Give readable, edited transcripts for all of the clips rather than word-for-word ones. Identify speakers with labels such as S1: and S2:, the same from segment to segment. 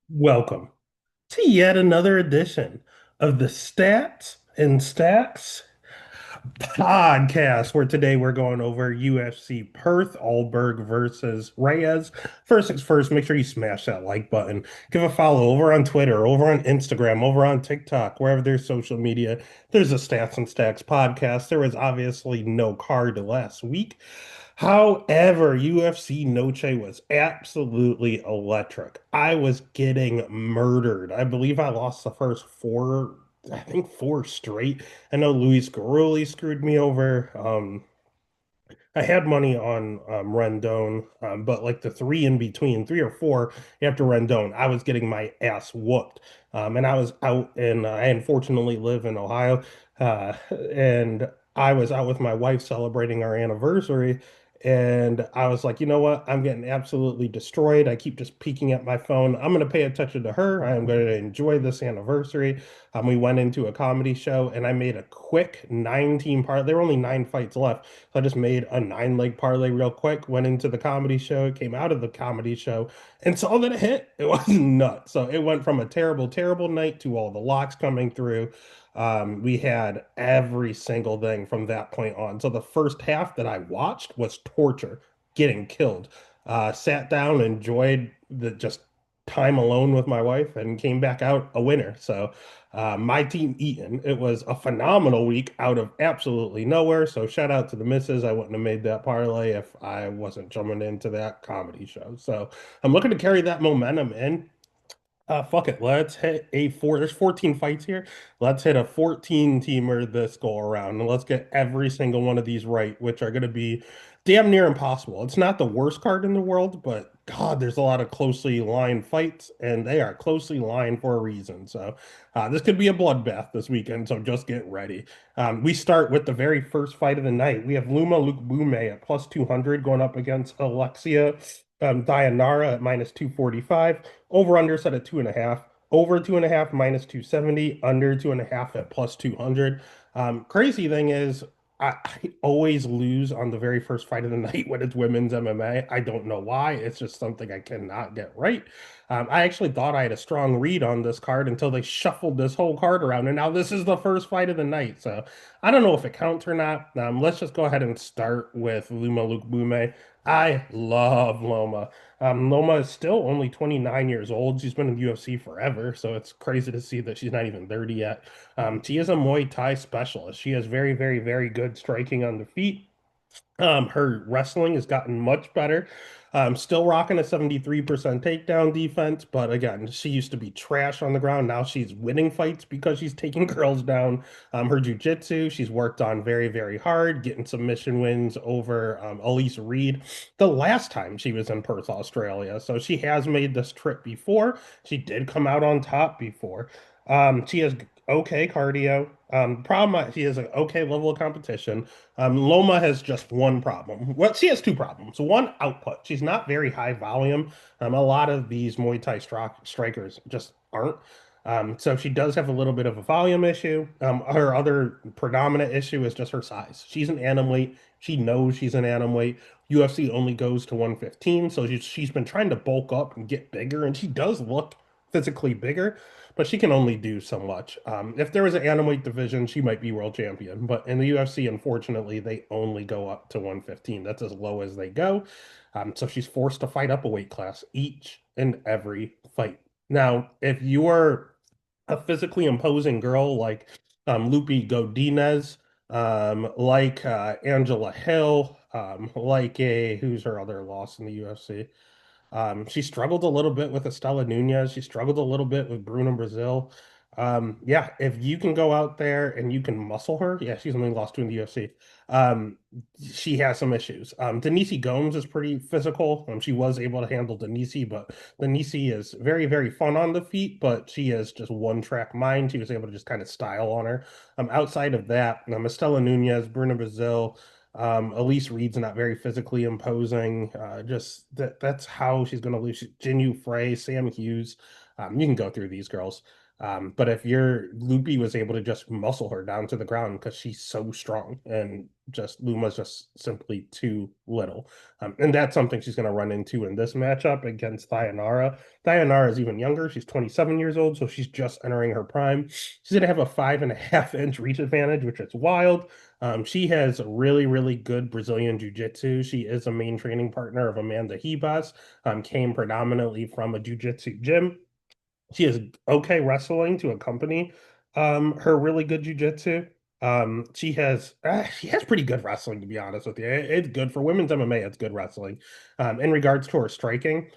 S1: Welcome to yet another edition of the Stats and Stacks podcast, where today we're going over UFC Perth Ulberg versus Reyes. First things first, make sure you smash that like button. Give a follow over on Twitter, over on Instagram, over on TikTok, wherever there's social media. There's a Stats and Stacks podcast. There was obviously no card last week. However, UFC Noche was absolutely electric. I was getting murdered. I believe I lost the first four, I think four straight. I know Luis Garuli screwed me over. I had money on Rendon, but like the three in between, three or four after Rendon, I was getting my ass whooped. And I was out and I unfortunately live in Ohio. And I was out with my wife celebrating our anniversary. And I was like, you know what? I'm getting absolutely destroyed. I keep just peeking at my phone. I'm going to pay attention to her. I am going to enjoy this anniversary. We went into a comedy show and I made a quick 9 team part. There were only 9 fights left. So I just made a 9 leg parlay real quick, went into the comedy show, came out of the comedy show, and saw that it hit. It was nuts. So it went from a terrible, terrible night to all the locks coming through. We had every single thing from that point on. So the first half that I watched was torture, getting killed. Sat down, enjoyed the just time alone with my wife, and came back out a winner. So my team Eaton. It was a phenomenal week out of absolutely nowhere. So shout out to the missus. I wouldn't have made that parlay if I wasn't jumping into that comedy show. So I'm looking to carry that momentum in. Fuck it. Let's hit a four. There's 14 fights here. Let's hit a 14 teamer this go around, and let's get every single one of these right, which are going to be damn near impossible. It's not the worst card in the world, but God, there's a lot of closely lined fights, and they are closely lined for a reason. So this could be a bloodbath this weekend. So just get ready. We start with the very first fight of the night. We have Luma Lukbume at plus 200 going up against Alexia Dayanara at minus 245. Over under set at 2.5. Over 2.5 minus 270. Under 2.5 at plus 200. Crazy thing is, I always lose on the very first fight of the night when it's women's MMA. I don't know why. It's just something I cannot get right. I actually thought I had a strong read on this card until they shuffled this whole card around, and now this is the first fight of the night. So I don't know if it counts or not. Let's just go ahead and start with Luma Lukbume. I love Loma. Loma is still only 29 years old. She's been in the UFC forever, so it's crazy to see that she's not even 30 yet. She is a Muay Thai specialist. She has very, very, very good striking on the feet. Her wrestling has gotten much better. Still rocking a 73% takedown defense, but again, she used to be trash on the ground. Now she's winning fights because she's taking girls down. Her jujitsu, she's worked on very, very hard, getting submission wins over Elise Reed the last time she was in Perth, Australia. So she has made this trip before. She did come out on top before. She has okay cardio. Problem, she has an okay level of competition. Loma has just one problem. Well, she has two problems. One, output. She's not very high volume. A lot of these Muay Thai strikers just aren't. So she does have a little bit of a volume issue. Her other predominant issue is just her size. She's an atom weight. She knows she's an atom weight. UFC only goes to 115, so she's been trying to bulk up and get bigger, and she does look physically bigger, but she can only do so much. If there was an atom weight division, she might be world champion. But in the UFC, unfortunately, they only go up to 115. That's as low as they go. So she's forced to fight up a weight class each and every fight. Now, if you're a physically imposing girl like Lupi Godinez, like Angela Hill, like a who's her other loss in the UFC? She struggled a little bit with Estela Nunez. She struggled a little bit with Bruno Brazil. Yeah, if you can go out there and you can muscle her, yeah, she's only lost two in the UFC. Um, she has some issues. Denise Gomes is pretty physical. She was able to handle Denise, but Denise is very, very fun on the feet, but she is just one track mind. She was able to just kind of style on her. Outside of that, Estela Nunez, Bruno Brazil. Elise Reed's not very physically imposing. Just that's how she's going to lose. Jinyu Frey, Sam Hughes. You can go through these girls. But if your Loopy was able to just muscle her down to the ground because she's so strong and just Luma's just simply too little. And that's something she's going to run into in this matchup against Thayanara. Thayanara is even younger. She's 27 years old, so she's just entering her prime. She's going to have a 5.5 inch reach advantage, which is wild. She has really, really good Brazilian Jiu-Jitsu. She is a main training partner of Amanda Ribas, came predominantly from a Jiu-Jitsu gym. She has okay wrestling to accompany her really good jujitsu. She has pretty good wrestling, to be honest with you. It's good for women's MMA. It's good wrestling. In regards to her striking,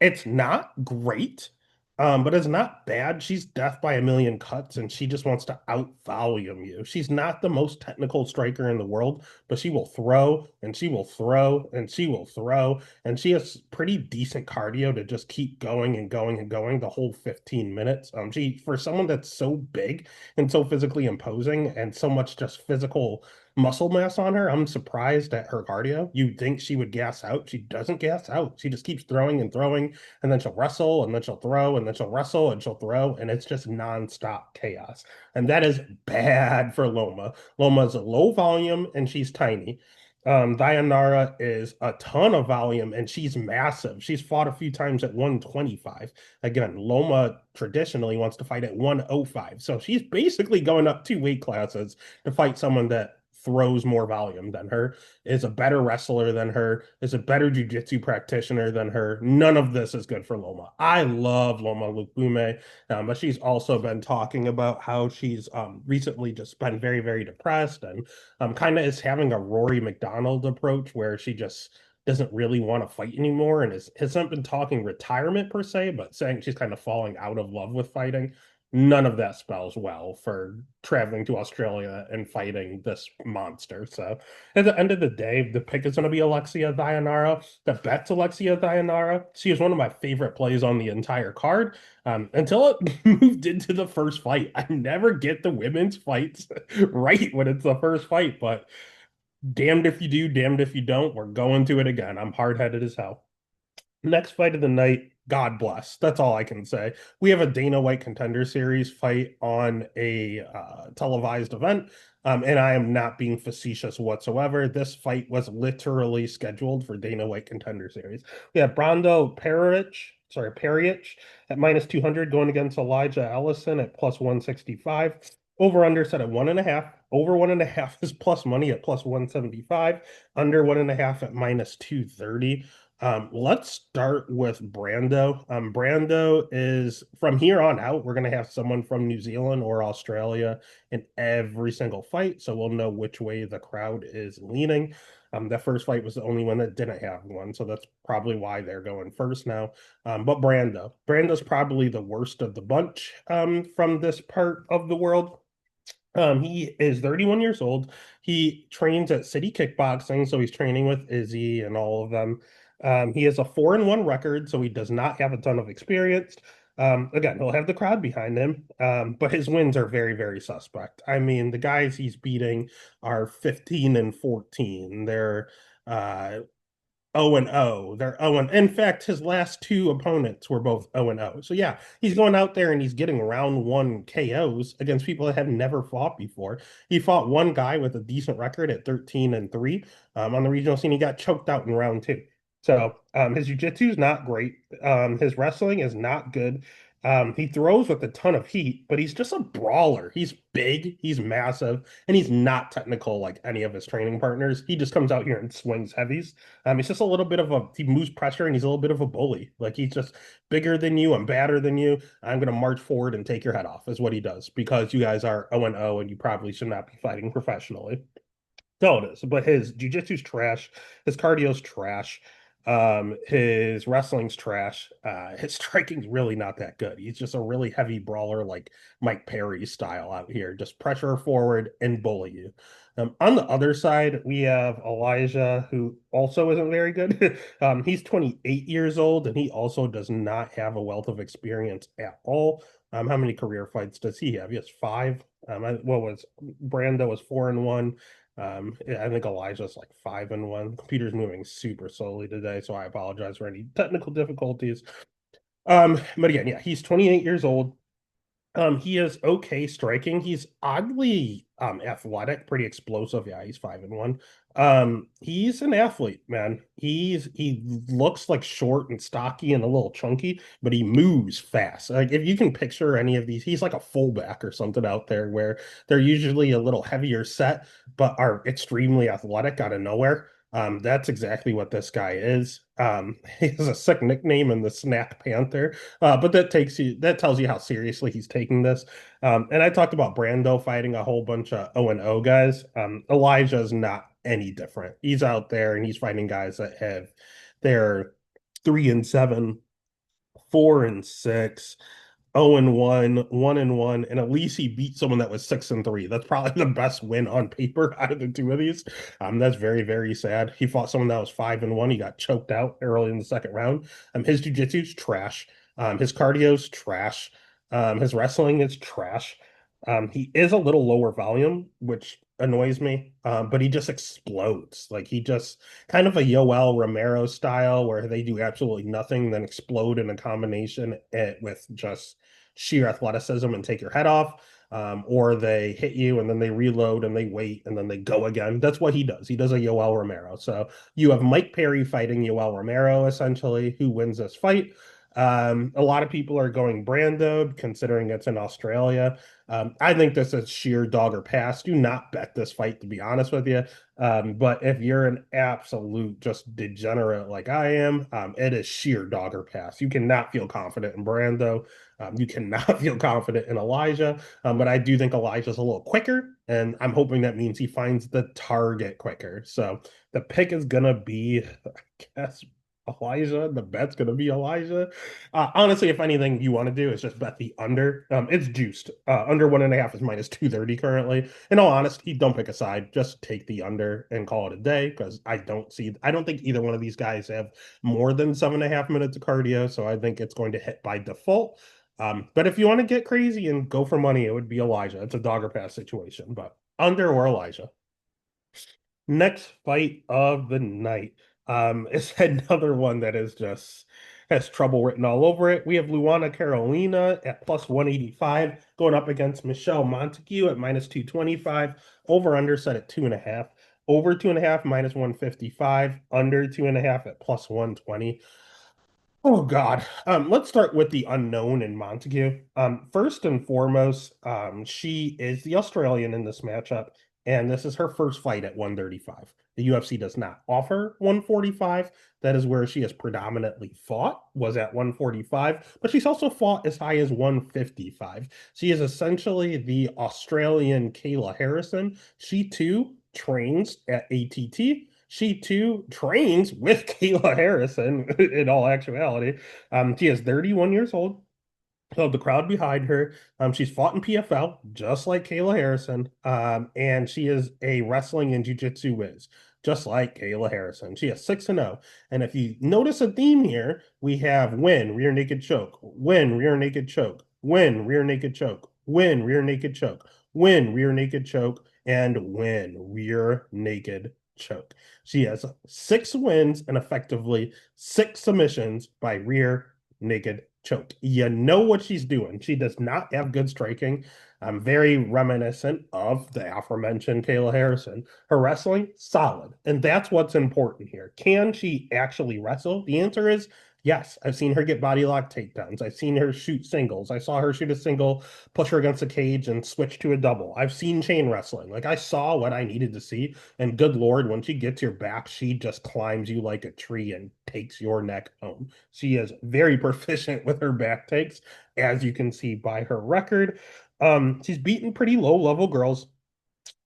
S1: it's not great, but it's not bad. She's death by a million cuts, and she just wants to out volume you. She's not the most technical striker in the world, but she will throw and she will throw and she will throw, and she has pretty decent cardio to just keep going and going and going the whole 15 minutes. She for someone that's so big and so physically imposing and so much just physical muscle mass on her, I'm surprised at her cardio. You'd think she would gas out. She doesn't gas out. She just keeps throwing and throwing, and then she'll wrestle, and then she'll throw, and then she'll wrestle, and she'll throw, and it's just nonstop chaos. And that is bad for Loma. Loma is a low volume, and she's tiny. Dayanara is a ton of volume, and she's massive. She's fought a few times at 125. Again, Loma traditionally wants to fight at 105. So she's basically going up two weight classes to fight someone that throws more volume than her, is a better wrestler than her, is a better jiu-jitsu practitioner than her. None of this is good for Loma. I love Loma Lukume, but she's also been talking about how she's recently just been very, very depressed and kind of is having a Rory McDonald approach where she just doesn't really want to fight anymore and hasn't been talking retirement per se, but saying she's kind of falling out of love with fighting. None of that spells well for traveling to Australia and fighting this monster. So at the end of the day, the pick is going to be Alexia Dayanara. The bet's Alexia Dayanara. She is one of my favorite plays on the entire card until it moved into the first fight. I never get the women's fights right when it's the first fight, but damned if you do, damned if you don't. We're going to it again. I'm hard headed as hell. Next fight of the night, God bless. That's all I can say. We have a Dana White Contender Series fight on a televised event, and I am not being facetious whatsoever. This fight was literally scheduled for Dana White Contender Series. We have Brando Peric at minus 200 going against Elijah Ellison at plus 165. Over under set at 1.5. Over 1.5 is plus money at plus 175. Under 1.5 at minus 230. Let's start with Brando. Brando is from here on out, we're going to have someone from New Zealand or Australia in every single fight, so we'll know which way the crowd is leaning. The first fight was the only one that didn't have one, so that's probably why they're going first now. But Brando's probably the worst of the bunch from this part of the world. He is 31 years old. He trains at City Kickboxing, so he's training with Izzy and all of them. He has a 4-1 record, so he does not have a ton of experience. Again, he'll have the crowd behind him, but his wins are very, very suspect. I mean, the guys he's beating are 15 and 14. They're 0-0. They're 0 and in fact, his last two opponents were both 0-0. So yeah, he's going out there and he's getting round one KOs against people that have never fought before. He fought one guy with a decent record at 13 and 3 on the regional scene. He got choked out in round two. So his jiu-jitsu is not great. His wrestling is not good. He throws with a ton of heat, but he's just a brawler. He's big, he's massive, and he's not technical like any of his training partners. He just comes out here and swings heavies. He's just a little bit of he moves pressure and he's a little bit of a bully. Like he's just bigger than you. I'm badder than you. I'm going to march forward and take your head off is what he does because you guys are 0-0 and you probably should not be fighting professionally. So it is, but his jujitsu's trash, his cardio's trash, his wrestling's trash, his striking's really not that good. He's just a really heavy brawler like Mike Perry style out here, just pressure forward and bully you. On the other side, we have Elijah, who also isn't very good. He's 28 years old, and he also does not have a wealth of experience at all. How many career fights does he have? He has five. What was Brando was 4-1. I think Elijah's like 5-1. Computer's moving super slowly today, so I apologize for any technical difficulties. But again, yeah, he's 28 years old. He is okay striking. He's oddly athletic, pretty explosive. Yeah, he's 5'1". He's an athlete, man. He looks like short and stocky and a little chunky, but he moves fast. Like if you can picture any of these, he's like a fullback or something out there where they're usually a little heavier set, but are extremely athletic out of nowhere. That's exactly what this guy is. He has a sick nickname in the Snack Panther. But that tells you how seriously he's taking this. And I talked about Brando fighting a whole bunch of O&O guys. Elijah's not any different. He's out there and he's fighting guys that have they're 3-7, 4-6, 0-1, 1-1, and at least he beat someone that was 6-3. That's probably the best win on paper out of the two of these. That's very, very sad. He fought someone that was 5-1. He got choked out early in the second round. His jujitsu's trash. His cardio's trash. His wrestling is trash. He is a little lower volume, which annoys me. But he just explodes. Like he just kind of a Yoel Romero style where they do absolutely nothing, then explode in a combination with just sheer athleticism and take your head off. Or they hit you and then they reload and they wait and then they go again. That's what he does. He does a Yoel Romero. So you have Mike Perry fighting Yoel Romero, essentially, who wins this fight. A lot of people are going Brando, considering it's in Australia. I think this is sheer dog or pass. Do not bet this fight, to be honest with you. But if you're an absolute just degenerate like I am, it is sheer dog or pass. You cannot feel confident in Brando. You cannot feel confident in Elijah. But I do think Elijah's a little quicker, and I'm hoping that means he finds the target quicker. So the pick is gonna be, I guess, Elijah. The bet's gonna be Elijah. Honestly, if anything you want to do is just bet the under. It's juiced. Under 1.5 is -230 currently. In all honesty, don't pick a side. Just take the under and call it a day because I don't think either one of these guys have more than 7.5 minutes of cardio. So I think it's going to hit by default. But if you want to get crazy and go for money, it would be Elijah. It's a dog or pass situation, but under or Elijah. Next fight of the night is another one that is just has trouble written all over it. We have Luana Carolina at plus 185 going up against Michelle Montague at -225. Over under set at 2.5. Over 2.5 -155. Under 2.5 at plus 120. Oh God. Let's start with the unknown in Montague. First and foremost, she is the Australian in this matchup, and this is her first fight at 135. The UFC does not offer 145. That is where she has predominantly fought, was at 145, but she's also fought as high as 155. She is essentially the Australian Kayla Harrison. She too trains at ATT. She too trains with Kayla Harrison in all actuality. She is 31 years old. So the crowd behind her. She's fought in PFL just like Kayla Harrison. And she is a wrestling and jiu-jitsu whiz, just like Kayla Harrison. She is 6-0. And if you notice a theme here, we have win, rear naked choke, win, rear naked choke, win, rear naked choke, win, rear naked choke, win, rear naked choke, and win, rear naked choke. She has 6 wins and effectively 6 submissions by rear naked choke. You know what she's doing. She does not have good striking. I'm very reminiscent of the aforementioned Kayla Harrison. Her wrestling, solid. And that's what's important here. Can she actually wrestle? The answer is yes. I've seen her get body lock takedowns. I've seen her shoot singles. I saw her shoot a single, push her against a cage, and switch to a double. I've seen chain wrestling. Like I saw what I needed to see. And good Lord, when she gets your back, she just climbs you like a tree and takes your neck home. She is very proficient with her back takes, as you can see by her record. She's beaten pretty low level girls,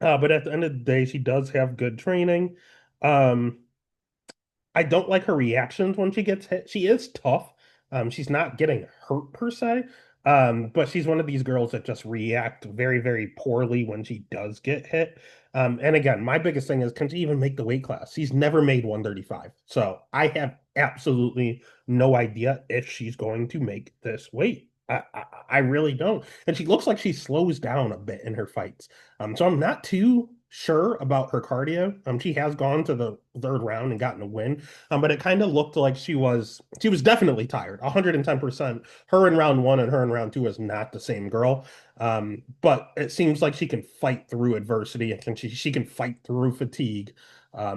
S1: but at the end of the day, she does have good training. Um, I don't like her reactions when she gets hit. She is tough. She's not getting hurt per se. But she's one of these girls that just react very, very poorly when she does get hit. And again, my biggest thing is, can she even make the weight class? She's never made 135. So I have absolutely no idea if she's going to make this weight. I really don't. And she looks like she slows down a bit in her fights. So I'm not too sure about her cardio. She has gone to the third round and gotten a win. But it kind of looked like she was definitely tired, 110%. Her in round one and her in round two is not the same girl. But it seems like she can fight through adversity and she can fight through fatigue.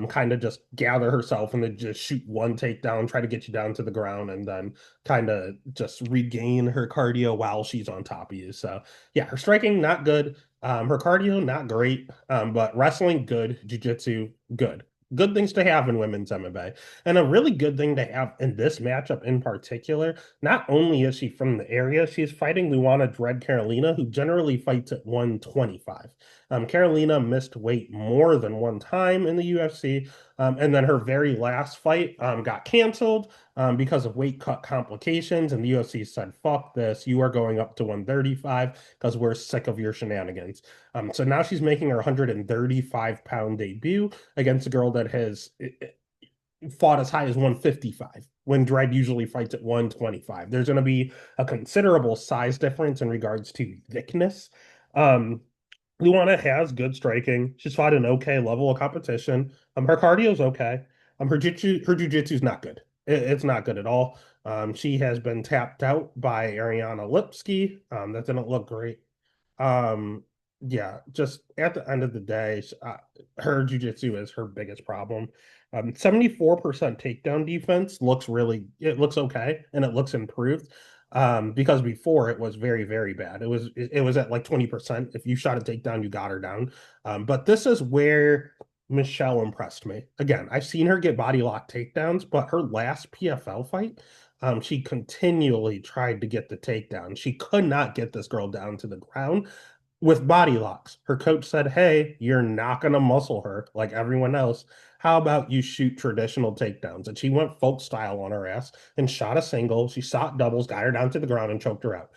S1: Kind of just gather herself and then just shoot one takedown, try to get you down to the ground, and then kind of just regain her cardio while she's on top of you. So yeah, her striking not good. Her cardio not great, but wrestling good, jiu-jitsu good. Good things to have in women's MMA. And a really good thing to have in this matchup in particular, not only is she from the area, she's fighting Luana Dread Carolina, who generally fights at 125. Carolina missed weight more than one time in the UFC, and then her very last fight got canceled because of weight cut complications, and the UFC said, "Fuck this! You are going up to 135 because we're sick of your shenanigans." So now she's making her 135-pound debut against a girl that has fought as high as 155 when Dredd usually fights at 125. There's going to be a considerable size difference in regards to thickness. Um, Luana has good striking. She's fought an okay level of competition. Her cardio's okay. Her jujitsu is not good. It's not good at all. She has been tapped out by Ariana Lipsky. That didn't look great. Um, yeah, just at the end of the day, her jujitsu is her biggest problem. 74% takedown defense it looks okay and it looks improved. Because before it was very, very bad. It was at like 20%. If you shot a takedown, you got her down. But this is where Michelle impressed me. Again, I've seen her get body lock takedowns, but her last PFL fight, she continually tried to get the takedown. She could not get this girl down to the ground with body locks. Her coach said, "Hey, you're not going to muscle her like everyone else. How about you shoot traditional takedowns?" And she went folk style on her ass and shot a single. She shot doubles, got her down to the ground, and choked her out.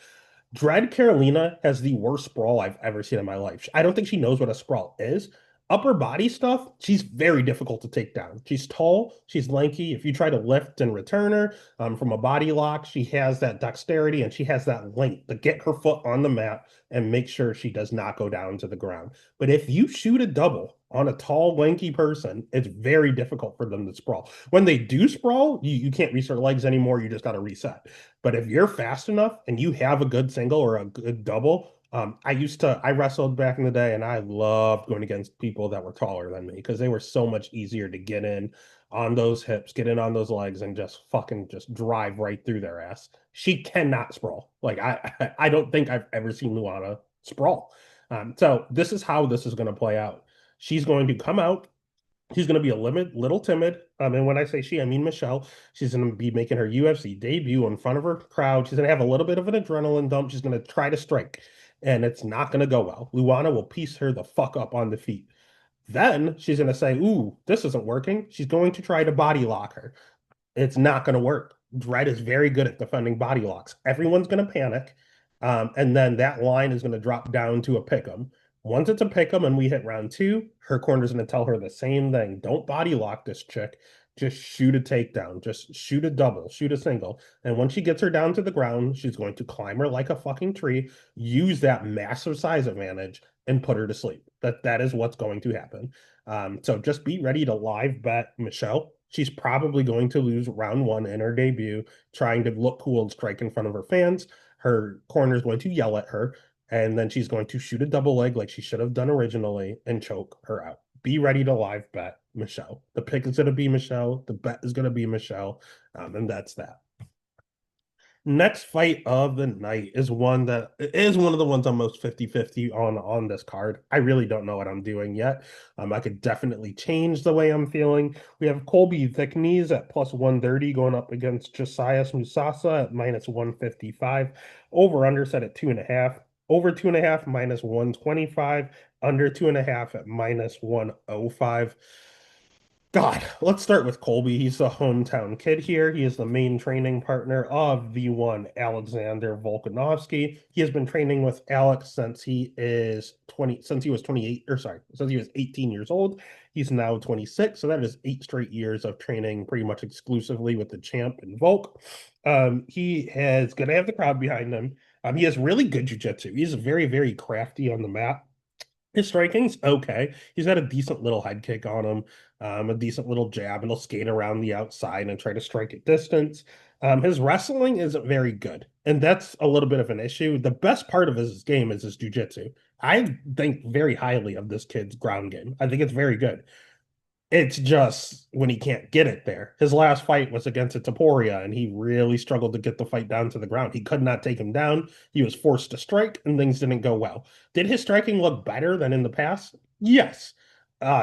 S1: Dread Carolina has the worst sprawl I've ever seen in my life. I don't think she knows what a sprawl is. Upper body stuff, she's very difficult to take down. She's tall, she's lanky. If you try to lift and return her from a body lock, she has that dexterity and she has that length to get her foot on the mat and make sure she does not go down to the ground. But if you shoot a double on a tall, lanky person, it's very difficult for them to sprawl. When they do sprawl, you can't reach their legs anymore. You just got to reset. But if you're fast enough and you have a good single or a good double, I wrestled back in the day and I loved going against people that were taller than me because they were so much easier to get in on those hips, get in on those legs, and just fucking just drive right through their ass. She cannot sprawl. Like I don't think I've ever seen Luana sprawl. So this is how this is going to play out. She's going to come out. She's going to be a little timid. And when I say she, I mean Michelle. She's going to be making her UFC debut in front of her crowd. She's going to have a little bit of an adrenaline dump. She's going to try to strike, and it's not going to go well. Luana will piece her the fuck up on the feet. Then she's going to say, "Ooh, this isn't working." She's going to try to body lock her. It's not going to work. Dredd is very good at defending body locks. Everyone's going to panic. And then that line is going to drop down to a pick 'em. Once it's a pick 'em and we hit round two, her corner's going to tell her the same thing. Don't body lock this chick. Just shoot a takedown. Just shoot a double, shoot a single. And once she gets her down to the ground, she's going to climb her like a fucking tree, use that massive size advantage, and put her to sleep. That is what's going to happen. So just be ready to live bet Michelle. She's probably going to lose round one in her debut, trying to look cool and strike in front of her fans. Her corner is going to yell at her, and then she's going to shoot a double leg like she should have done originally and choke her out. Be ready to live bet Michelle. The pick is going to be Michelle. The bet is going to be Michelle. And that's that. Next fight of the night is one that is one of the ones I'm most 50-50 on this card. I really don't know what I'm doing yet. I could definitely change the way I'm feeling. We have Colby Thicknees at plus 130 going up against Josias Musasa at minus 155. Over under set at 2.5. Over 2.5 minus 125. Under 2.5 at minus 105. God, let's start with Colby. He's the hometown kid here. He is the main training partner of the one Alexander Volkanovski. He has been training with Alex since he was 28, or sorry, since he was 18 years old. He's now 26, so that is 8 straight years of training pretty much exclusively with the champ and Volk. He is going to have the crowd behind him. He has really good jiu-jitsu. He's very, very crafty on the mat. His striking's okay. He's got a decent little head kick on him, a decent little jab, and he'll skate around the outside and try to strike at distance. His wrestling isn't very good, and that's a little bit of an issue. The best part of his game is his jujitsu. I think very highly of this kid's ground game. I think it's very good. It's just when he can't get it there. His last fight was against a Taporia, and he really struggled to get the fight down to the ground. He could not take him down. He was forced to strike, and things didn't go well. Did his striking look better than in the past? Yes.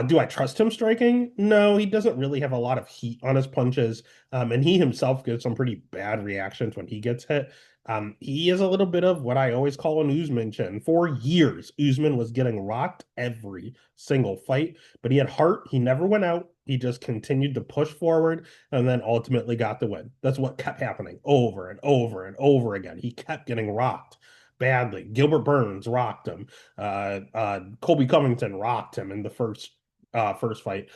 S1: Do I trust him striking? No, he doesn't really have a lot of heat on his punches, and he himself gives some pretty bad reactions when he gets hit. He is a little bit of what I always call an Usman chin. For years, Usman was getting rocked every single fight, but he had heart. He never went out. He just continued to push forward and then ultimately got the win. That's what kept happening over and over and over again. He kept getting rocked badly. Gilbert Burns rocked him. Colby Covington rocked him in the first fight.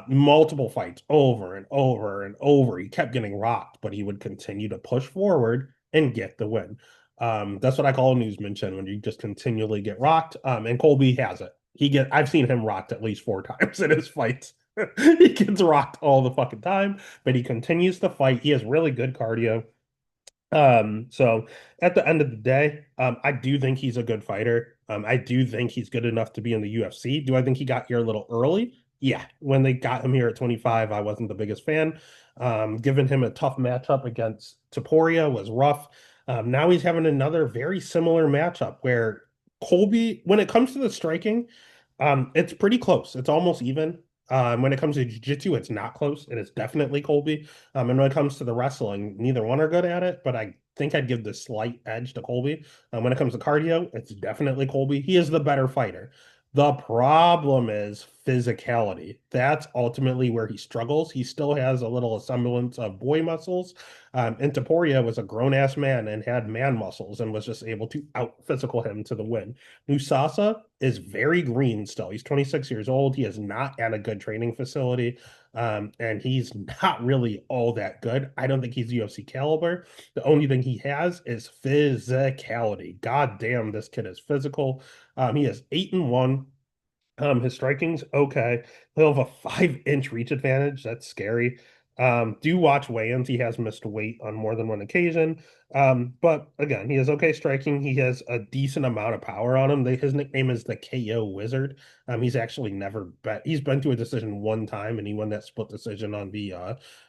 S1: Multiple fights over and over and over. He kept getting rocked, but he would continue to push forward and get the win. That's what I call a newsman chin when you just continually get rocked. And Colby has it. I've seen him rocked at least 4 times in his fights. He gets rocked all the fucking time, but he continues to fight. He has really good cardio. So at the end of the day, I do think he's a good fighter. I do think he's good enough to be in the UFC. Do I think he got here a little early? Yeah. When they got him here at 25, I wasn't the biggest fan. Giving him a tough matchup against Taporia was rough. Now he's having another very similar matchup where Colby, when it comes to the striking, it's pretty close. It's almost even. When it comes to jiu-jitsu, it's not close. It is definitely Colby. And when it comes to the wrestling, neither one are good at it, but I think I'd give the slight edge to Colby. When it comes to cardio, it's definitely Colby. He is the better fighter. The problem is physicality. That's ultimately where he struggles. He still has a little semblance of boy muscles. And Taporia was a grown-ass man and had man muscles and was just able to out-physical him to the win. Musasa is very green still. He's 26 years old. He is not at a good training facility. And he's not really all that good. I don't think he's UFC caliber. The only thing he has is physicality. God damn, this kid is physical. He is 8-1. His striking's okay. He'll have a 5-inch reach advantage. That's scary. Do watch weigh-ins. He has missed weight on more than one occasion. But again, he has okay striking. He has a decent amount of power on him. His nickname is the KO Wizard. He's actually never bet. He's been to a decision one time, and he won that split decision on the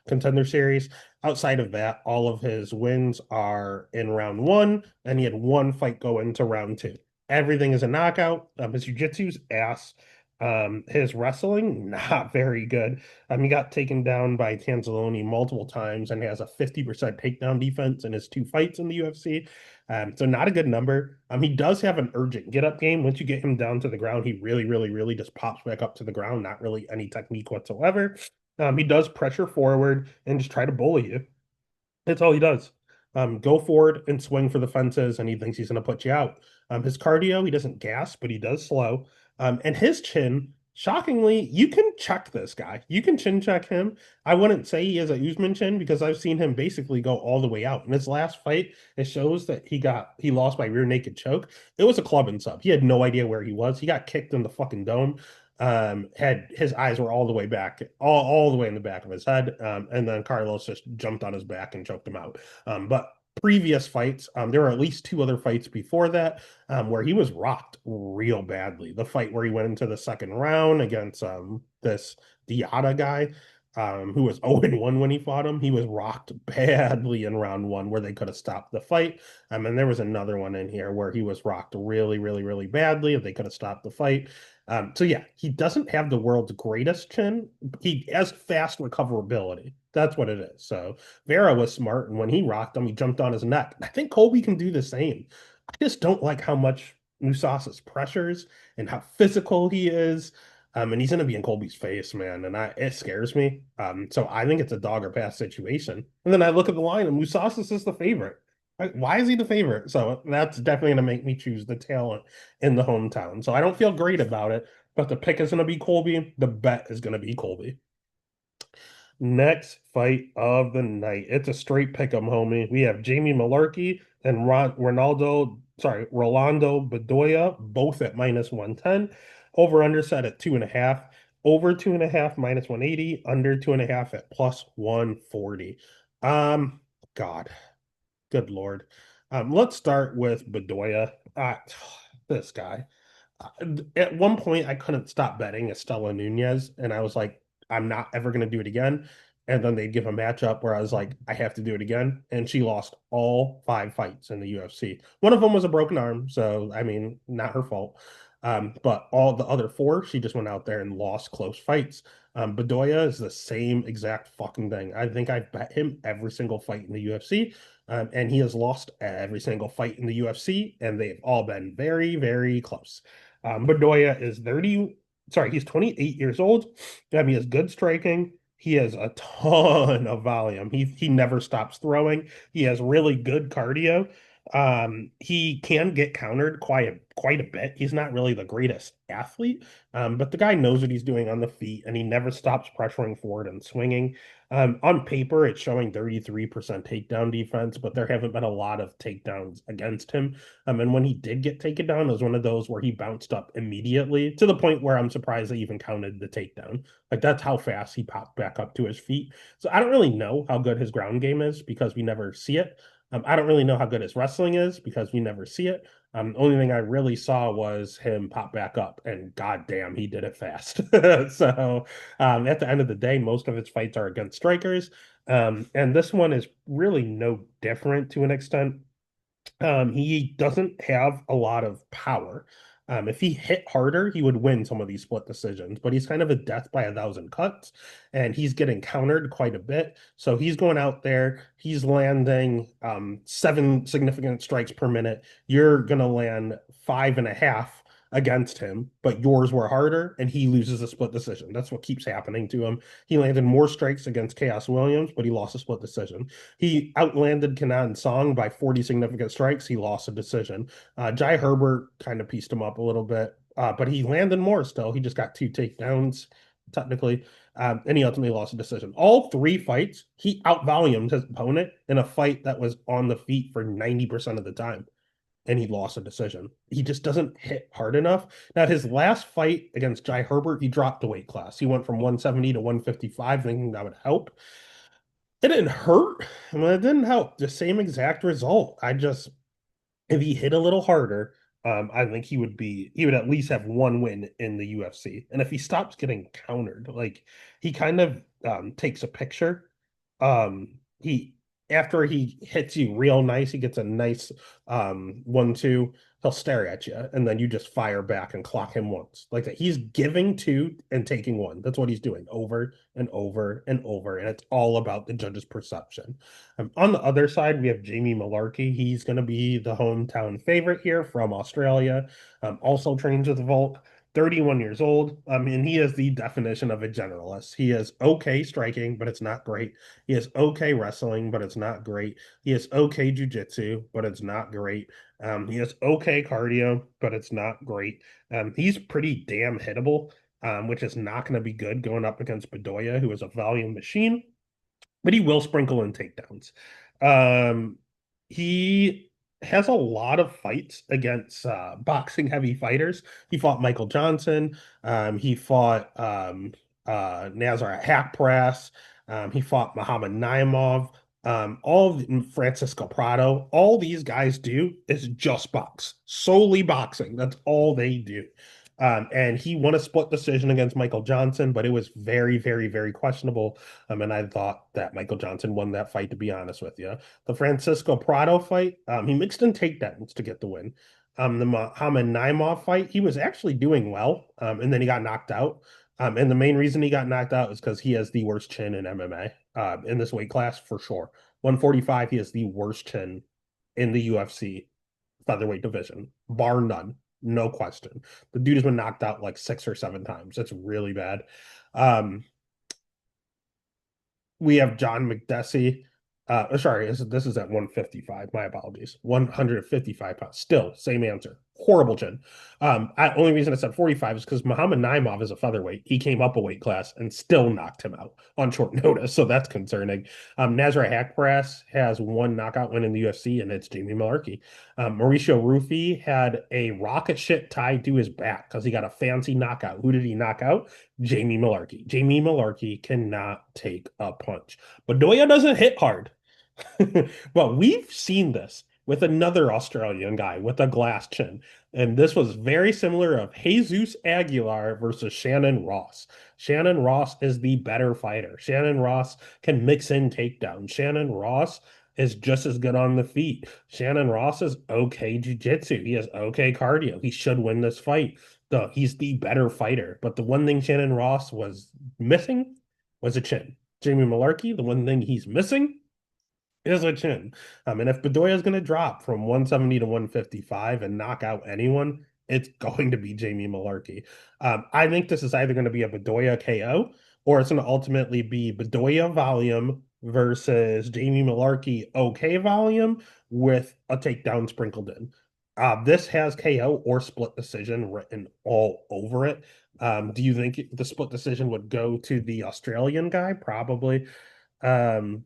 S1: Contender Series. Outside of that, all of his wins are in round one, and he had one fight go into round two. Everything is a knockout. His jiu-jitsu's ass. His wrestling, not very good. He got taken down by Tanzaloni multiple times and has a 50% takedown defense in his 2 fights in the UFC. So not a good number. He does have an urgent get-up game. Once you get him down to the ground, he really, really, really just pops back up to the ground. Not really any technique whatsoever. He does pressure forward and just try to bully you. That's all he does. Go forward and swing for the fences, and he thinks he's going to put you out. His cardio, he doesn't gas, but he does slow. And his chin, shockingly, you can check this guy. You can chin check him. I wouldn't say he has a Usman chin because I've seen him basically go all the way out. In his last fight, it shows that he lost by rear naked choke. It was a club and sub. He had no idea where he was. He got kicked in the fucking dome. Had his eyes were all the way back, all the way in the back of his head. And then Carlos just jumped on his back and choked him out. But previous fights, there were at least 2 other fights before that, where he was rocked real badly. The fight where he went into the second round against this Diata guy, who was 0-1 when he fought him. He was rocked badly in round one where they could have stopped the fight. And there was another one in here where he was rocked really, really, really badly if they could have stopped the fight. So yeah, he doesn't have the world's greatest chin. He has fast recoverability. That's what it is. So Vera was smart, and when he rocked him, he jumped on his neck. I think Colby can do the same. I just don't like how much Musasa's pressures and how physical he is. And he's going to be in Colby's face, man, and it scares me. So I think it's a dog or pass situation. And then I look at the line, and Musasa's is the favorite. Why is he the favorite? So that's definitely going to make me choose the talent in the hometown. So I don't feel great about it, but the pick is going to be Colby. The bet is going to be Colby. Next fight of the night. It's a straight pick 'em, homie. We have Jamie Malarkey and Ronaldo Rolando Bedoya, both at -110. Over under set at 2.5. Over 2.5 -180. Under 2.5 at +140. Um, God, good Lord. Let's start with Bedoya. This guy. At one point, I couldn't stop betting Estela Nunez, and I was like, I'm not ever going to do it again. And then they'd give a matchup where I was like, I have to do it again. And she lost all 5 fights in the UFC. One of them was a broken arm, so I mean, not her fault. But all the other four, she just went out there and lost close fights. Bedoya is the same exact fucking thing. I think I've bet him every single fight in the UFC, and he has lost every single fight in the UFC, and they've all been very, very close. Bedoya is 30, sorry, he's 28 years old. He has good striking. He has a ton of volume. He never stops throwing. He has really good cardio. He can get countered quite a bit. He's not really the greatest athlete, but the guy knows what he's doing on the feet, and he never stops pressuring forward and swinging. On paper, it's showing 33% takedown defense, but there haven't been a lot of takedowns against him. And when he did get taken down, it was one of those where he bounced up immediately to the point where I'm surprised they even counted the takedown. Like that's how fast he popped back up to his feet. So I don't really know how good his ground game is because we never see it. I don't really know how good his wrestling is because we never see it. The only thing I really saw was him pop back up, and goddamn, he did it fast. So at the end of the day, most of his fights are against strikers, and this one is really no different to an extent. He doesn't have a lot of power. If he hit harder, he would win some of these split decisions, but he's kind of a death by a thousand cuts, and he's getting countered quite a bit. So he's going out there, he's landing 7 significant strikes per minute. You're gonna land 5.5 against him, but yours were harder, and he loses a split decision. That's what keeps happening to him. He landed more strikes against Chaos Williams, but he lost a split decision. He outlanded Kenan Song by 40 significant strikes. He lost a decision. Jai Herbert kind of pieced him up a little bit, but he landed more still. He just got 2 takedowns, technically, and he ultimately lost a decision. All 3 fights, he outvolumed his opponent in a fight that was on the feet for 90% of the time, and he lost a decision. He just doesn't hit hard enough. Now, his last fight against Jai Herbert, he dropped the weight class. He went from 170 to 155, thinking that would help. It didn't hurt. I mean, it didn't help. The same exact result. If he hit a little harder, I think he would at least have one win in the UFC. And if he stops getting countered, like he kind of takes a picture. He After he hits you real nice, he gets a nice 1-2. He'll stare at you, and then you just fire back and clock him once. Like that. He's giving 2 and taking 1. That's what he's doing over and over and over, and it's all about the judge's perception. On the other side, we have Jamie Malarkey. He's going to be the hometown favorite here from Australia. Also trains with Volk. 31 years old. And he is the definition of a generalist. He is okay striking, but it's not great. He is okay wrestling, but it's not great. He is okay jujitsu, but it's not great. He has okay cardio, but it's not great. He's pretty damn hittable, which is not going to be good going up against Bedoya, who is a volume machine, but he will sprinkle in takedowns. He has a lot of fights against boxing heavy fighters. He fought Michael Johnson. He fought Nazar Hackpress. He fought Muhammad Naimov. Francisco Prado. All these guys do is just box, solely boxing. That's all they do. And he won a split decision against Michael Johnson, but it was very, very, very questionable. And I thought that Michael Johnson won that fight, to be honest with you. The Francisco Prado fight, he mixed in takedowns to get the win. The Muhammad Naimov fight, he was actually doing well, and then he got knocked out. And the main reason he got knocked out is because he has the worst chin in MMA, in this weight class for sure. 145, he has the worst chin in the UFC featherweight division, bar none, no question. The dude has been knocked out like 6 or 7 times. That's really bad. Um, we have John McDessie. Sorry, this is at 155. My apologies. 155 pounds. Still, same answer. horrible chin. Only reason I said 45 is because Muhammad Naimov is a featherweight. He came up a weight class and still knocked him out on short notice, so that's concerning. Nazareth Haqparast has one knockout win in the UFC, and it's Jamie Mullarkey. Mauricio Rufy had a rocket ship tied to his back because he got a fancy knockout. Who did he knock out? Jamie Mullarkey. Jamie Mullarkey cannot take a punch. Bedoya doesn't hit hard. But we've seen this with another Australian guy with a glass chin. And this was very similar of Jesus Aguilar versus Shannon Ross. Shannon Ross is the better fighter. Shannon Ross can mix in takedowns. Shannon Ross is just as good on the feet. Shannon Ross is okay jiu-jitsu. He has okay cardio. He should win this fight. He's the better fighter. But the one thing Shannon Ross was missing was a chin. Jamie Mullarkey, the one thing he's missing is a chin. And if Bedoya is going to drop from 170 to 155 and knock out anyone, it's going to be Jamie Mullarkey. I think this is either going to be a Bedoya KO or it's going to ultimately be Bedoya volume versus Jamie Mullarkey okay volume with a takedown sprinkled in. This has KO or split decision written all over it. Do you think the split decision would go to the Australian guy? Probably. Um,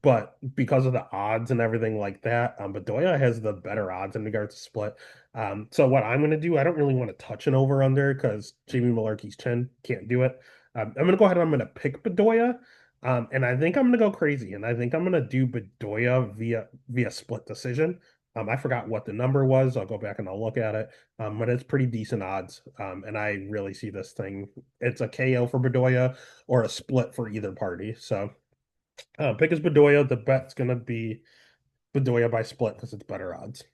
S1: but because of the odds and everything like that, Bedoya has the better odds in regards to split. So what I'm going to do, I don't really want to touch an over under because Jamie Mullarkey's chin can't do it. I'm going to go ahead and I'm going to pick Bedoya. And I think I'm going to go crazy. And I think I'm going to do Bedoya via split decision. I forgot what the number was. I'll go back and I'll look at it. But it's pretty decent odds. And I really see this thing. It's a KO for Bedoya or a split for either party. So pick is Bedoya. The bet's gonna be Bedoya by split because it's better odds.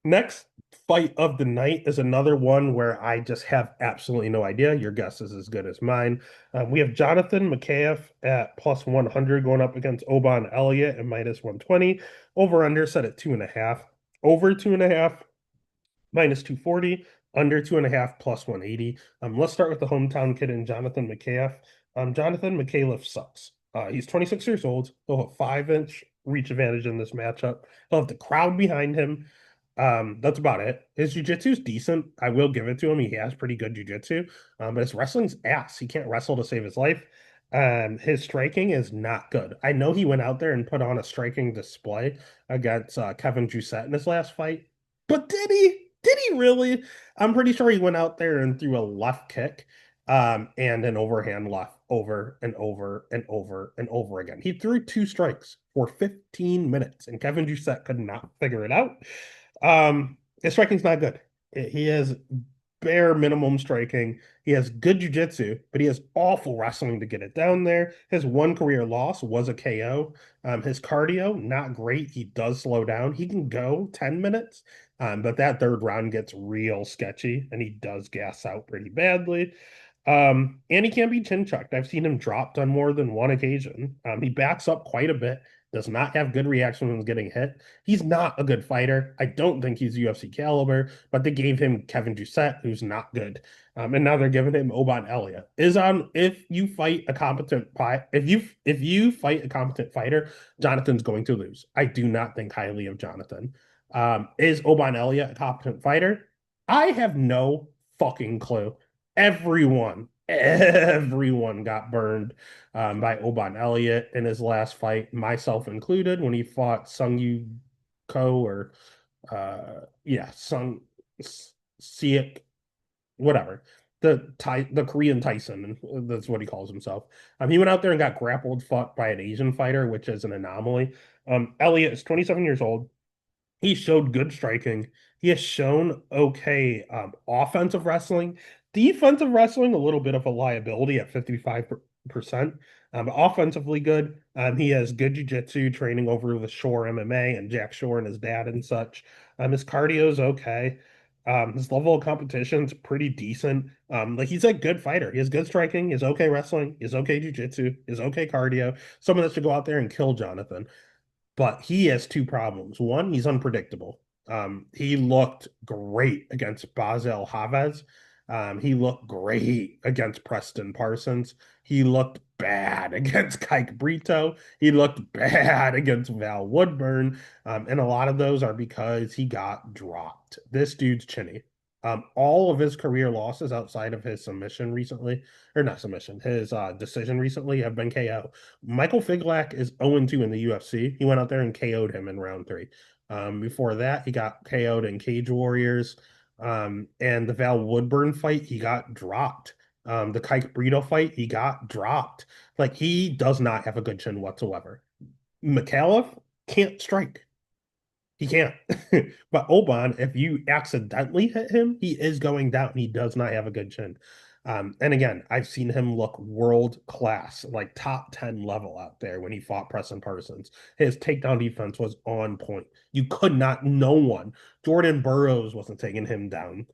S1: Next fight of the night is another one where I just have absolutely no idea. Your guess is as good as mine. We have Jonathan Makaev at plus 100 going up against Oban Elliott at minus 120. Over under set at 2.5. Over 2.5 minus 240, under 2.5 plus 180. Let's start with the hometown kid in Jonathan Makaev. Jonathan Makaev sucks. He's 26 years old. He'll have a 5-inch reach advantage in this matchup. He'll have the crowd behind him. That's about it. His jiu-jitsu is decent. I will give it to him. He has pretty good jiu-jitsu. But his wrestling's ass. He can't wrestle to save his life. His striking is not good. I know he went out there and put on a striking display against Kevin Jousset in his last fight. But did he? Did he really? I'm pretty sure he went out there and threw a left kick and an overhand left over and over and over and over again. He threw 2 strikes for 15 minutes, and Kevin Jousset could not figure it out. His striking's not good. He has bare minimum striking. He has good jiu-jitsu, but he has awful wrestling to get it down there. His one career loss was a KO. His cardio, not great. He does slow down. He can go 10 minutes, but that third round gets real sketchy, and he does gas out pretty badly. And he can be chin checked. I've seen him dropped on more than one occasion. He backs up quite a bit, does not have good reaction when he's getting hit. He's not a good fighter. I don't think he's UFC caliber, but they gave him Kevin Jousset, who's not good. And now they're giving him Oban Elliott. If you fight a competent if you fight a competent fighter, Jonathan's going to lose. I do not think highly of Jonathan. Is Oban Elliott a competent fighter? I have no fucking clue. Everyone got burned by Oban Elliott in his last fight, myself included, when he fought Sung Yu Ko or Sung Siak, whatever. The Korean Tyson, that's what he calls himself. He went out there and got grappled, fought by an Asian fighter, which is an anomaly. Elliott is 27 years old. He showed good striking. He has shown okay offensive wrestling. Defensive wrestling, a little bit of a liability at 55%. Offensively good. He has good jiu-jitsu training over with Shore MMA and Jack Shore and his dad and such. His cardio is okay. His level of competition is pretty decent. He's a good fighter. He has good striking. He has okay wrestling. He has okay jiu-jitsu. He has okay cardio. Someone that should go out there and kill Jonathan. But he has 2 problems. One, he's unpredictable. He looked great against Basel Havez. He looked great against Preston Parsons. He looked bad against Kike Brito. He looked bad against Val Woodburn. And a lot of those are because he got dropped. This dude's chinny. All of his career losses outside of his submission recently, or not submission, his decision recently have been KO. Michael Figlak is 0-2 in the UFC. He went out there and KO'd him in round three. Before that, he got KO'd in Cage Warriors. And the Val Woodburn fight, he got dropped. The Kike Brito fight, he got dropped. Like, he does not have a good chin whatsoever. McAuliffe can't strike. He can't. But Oban, if you accidentally hit him, he is going down. He does not have a good chin. And again, I've seen him look world class, like top 10 level out there when he fought Preston Parsons. His takedown defense was on point. You could not, no one. Jordan Burroughs wasn't taking him down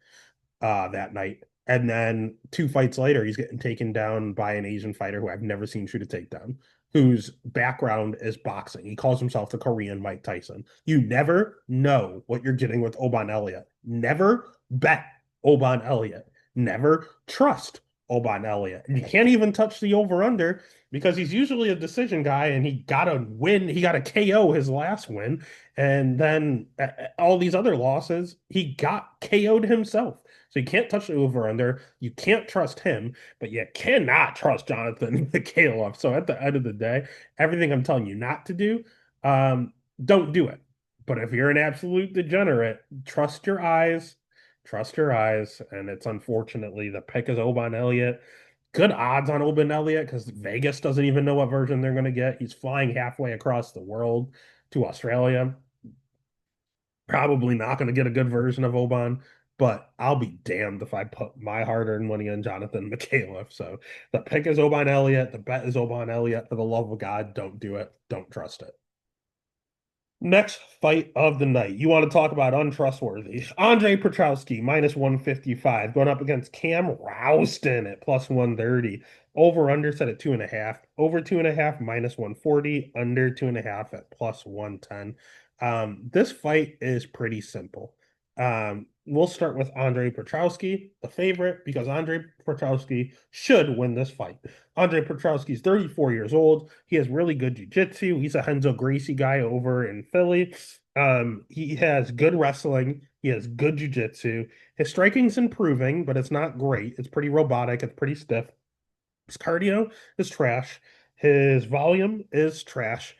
S1: that night. And then 2 fights later, he's getting taken down by an Asian fighter who I've never seen shoot a takedown, whose background is boxing. He calls himself the Korean Mike Tyson. You never know what you're getting with Oban Elliott. Never bet Oban Elliott. Never trust Oban Elliott. And you can't even touch the over-under because he's usually a decision guy and he got a win. He got a KO his last win. And then all these other losses, he got KO'd himself. So you can't touch the over under. You can't trust him, but you cannot trust Jonathan McAuliffe. So at the end of the day, everything I'm telling you not to do, don't do it. But if you're an absolute degenerate, trust your eyes. Trust your eyes. And it's unfortunately the pick is Oban Elliott. Good odds on Oban Elliott because Vegas doesn't even know what version they're going to get. He's flying halfway across the world to Australia. Probably not going to get a good version of Oban, but I'll be damned if I put my hard-earned money on Jonathan McAuliffe. So the pick is Oban Elliott. The bet is Oban Elliott. For the love of God, don't do it. Don't trust it. Next fight of the night. You want to talk about untrustworthy. Andre Petrowski, minus 155, going up against Cam Rouston at plus 130. Over under set at 2.5. Over 2.5, minus 140. Under 2.5 at plus 110. This fight is pretty simple. We'll start with Andre Petrowski, the favorite, because Andre Petrowski should win this fight. Andre Petrowski is 34 years old. He has really good jiu-jitsu. He's a Renzo Gracie guy over in Philly. He has good wrestling. He has good jiu-jitsu. His striking's improving, but it's not great. It's pretty robotic. It's pretty stiff. His cardio is trash. His volume is trash.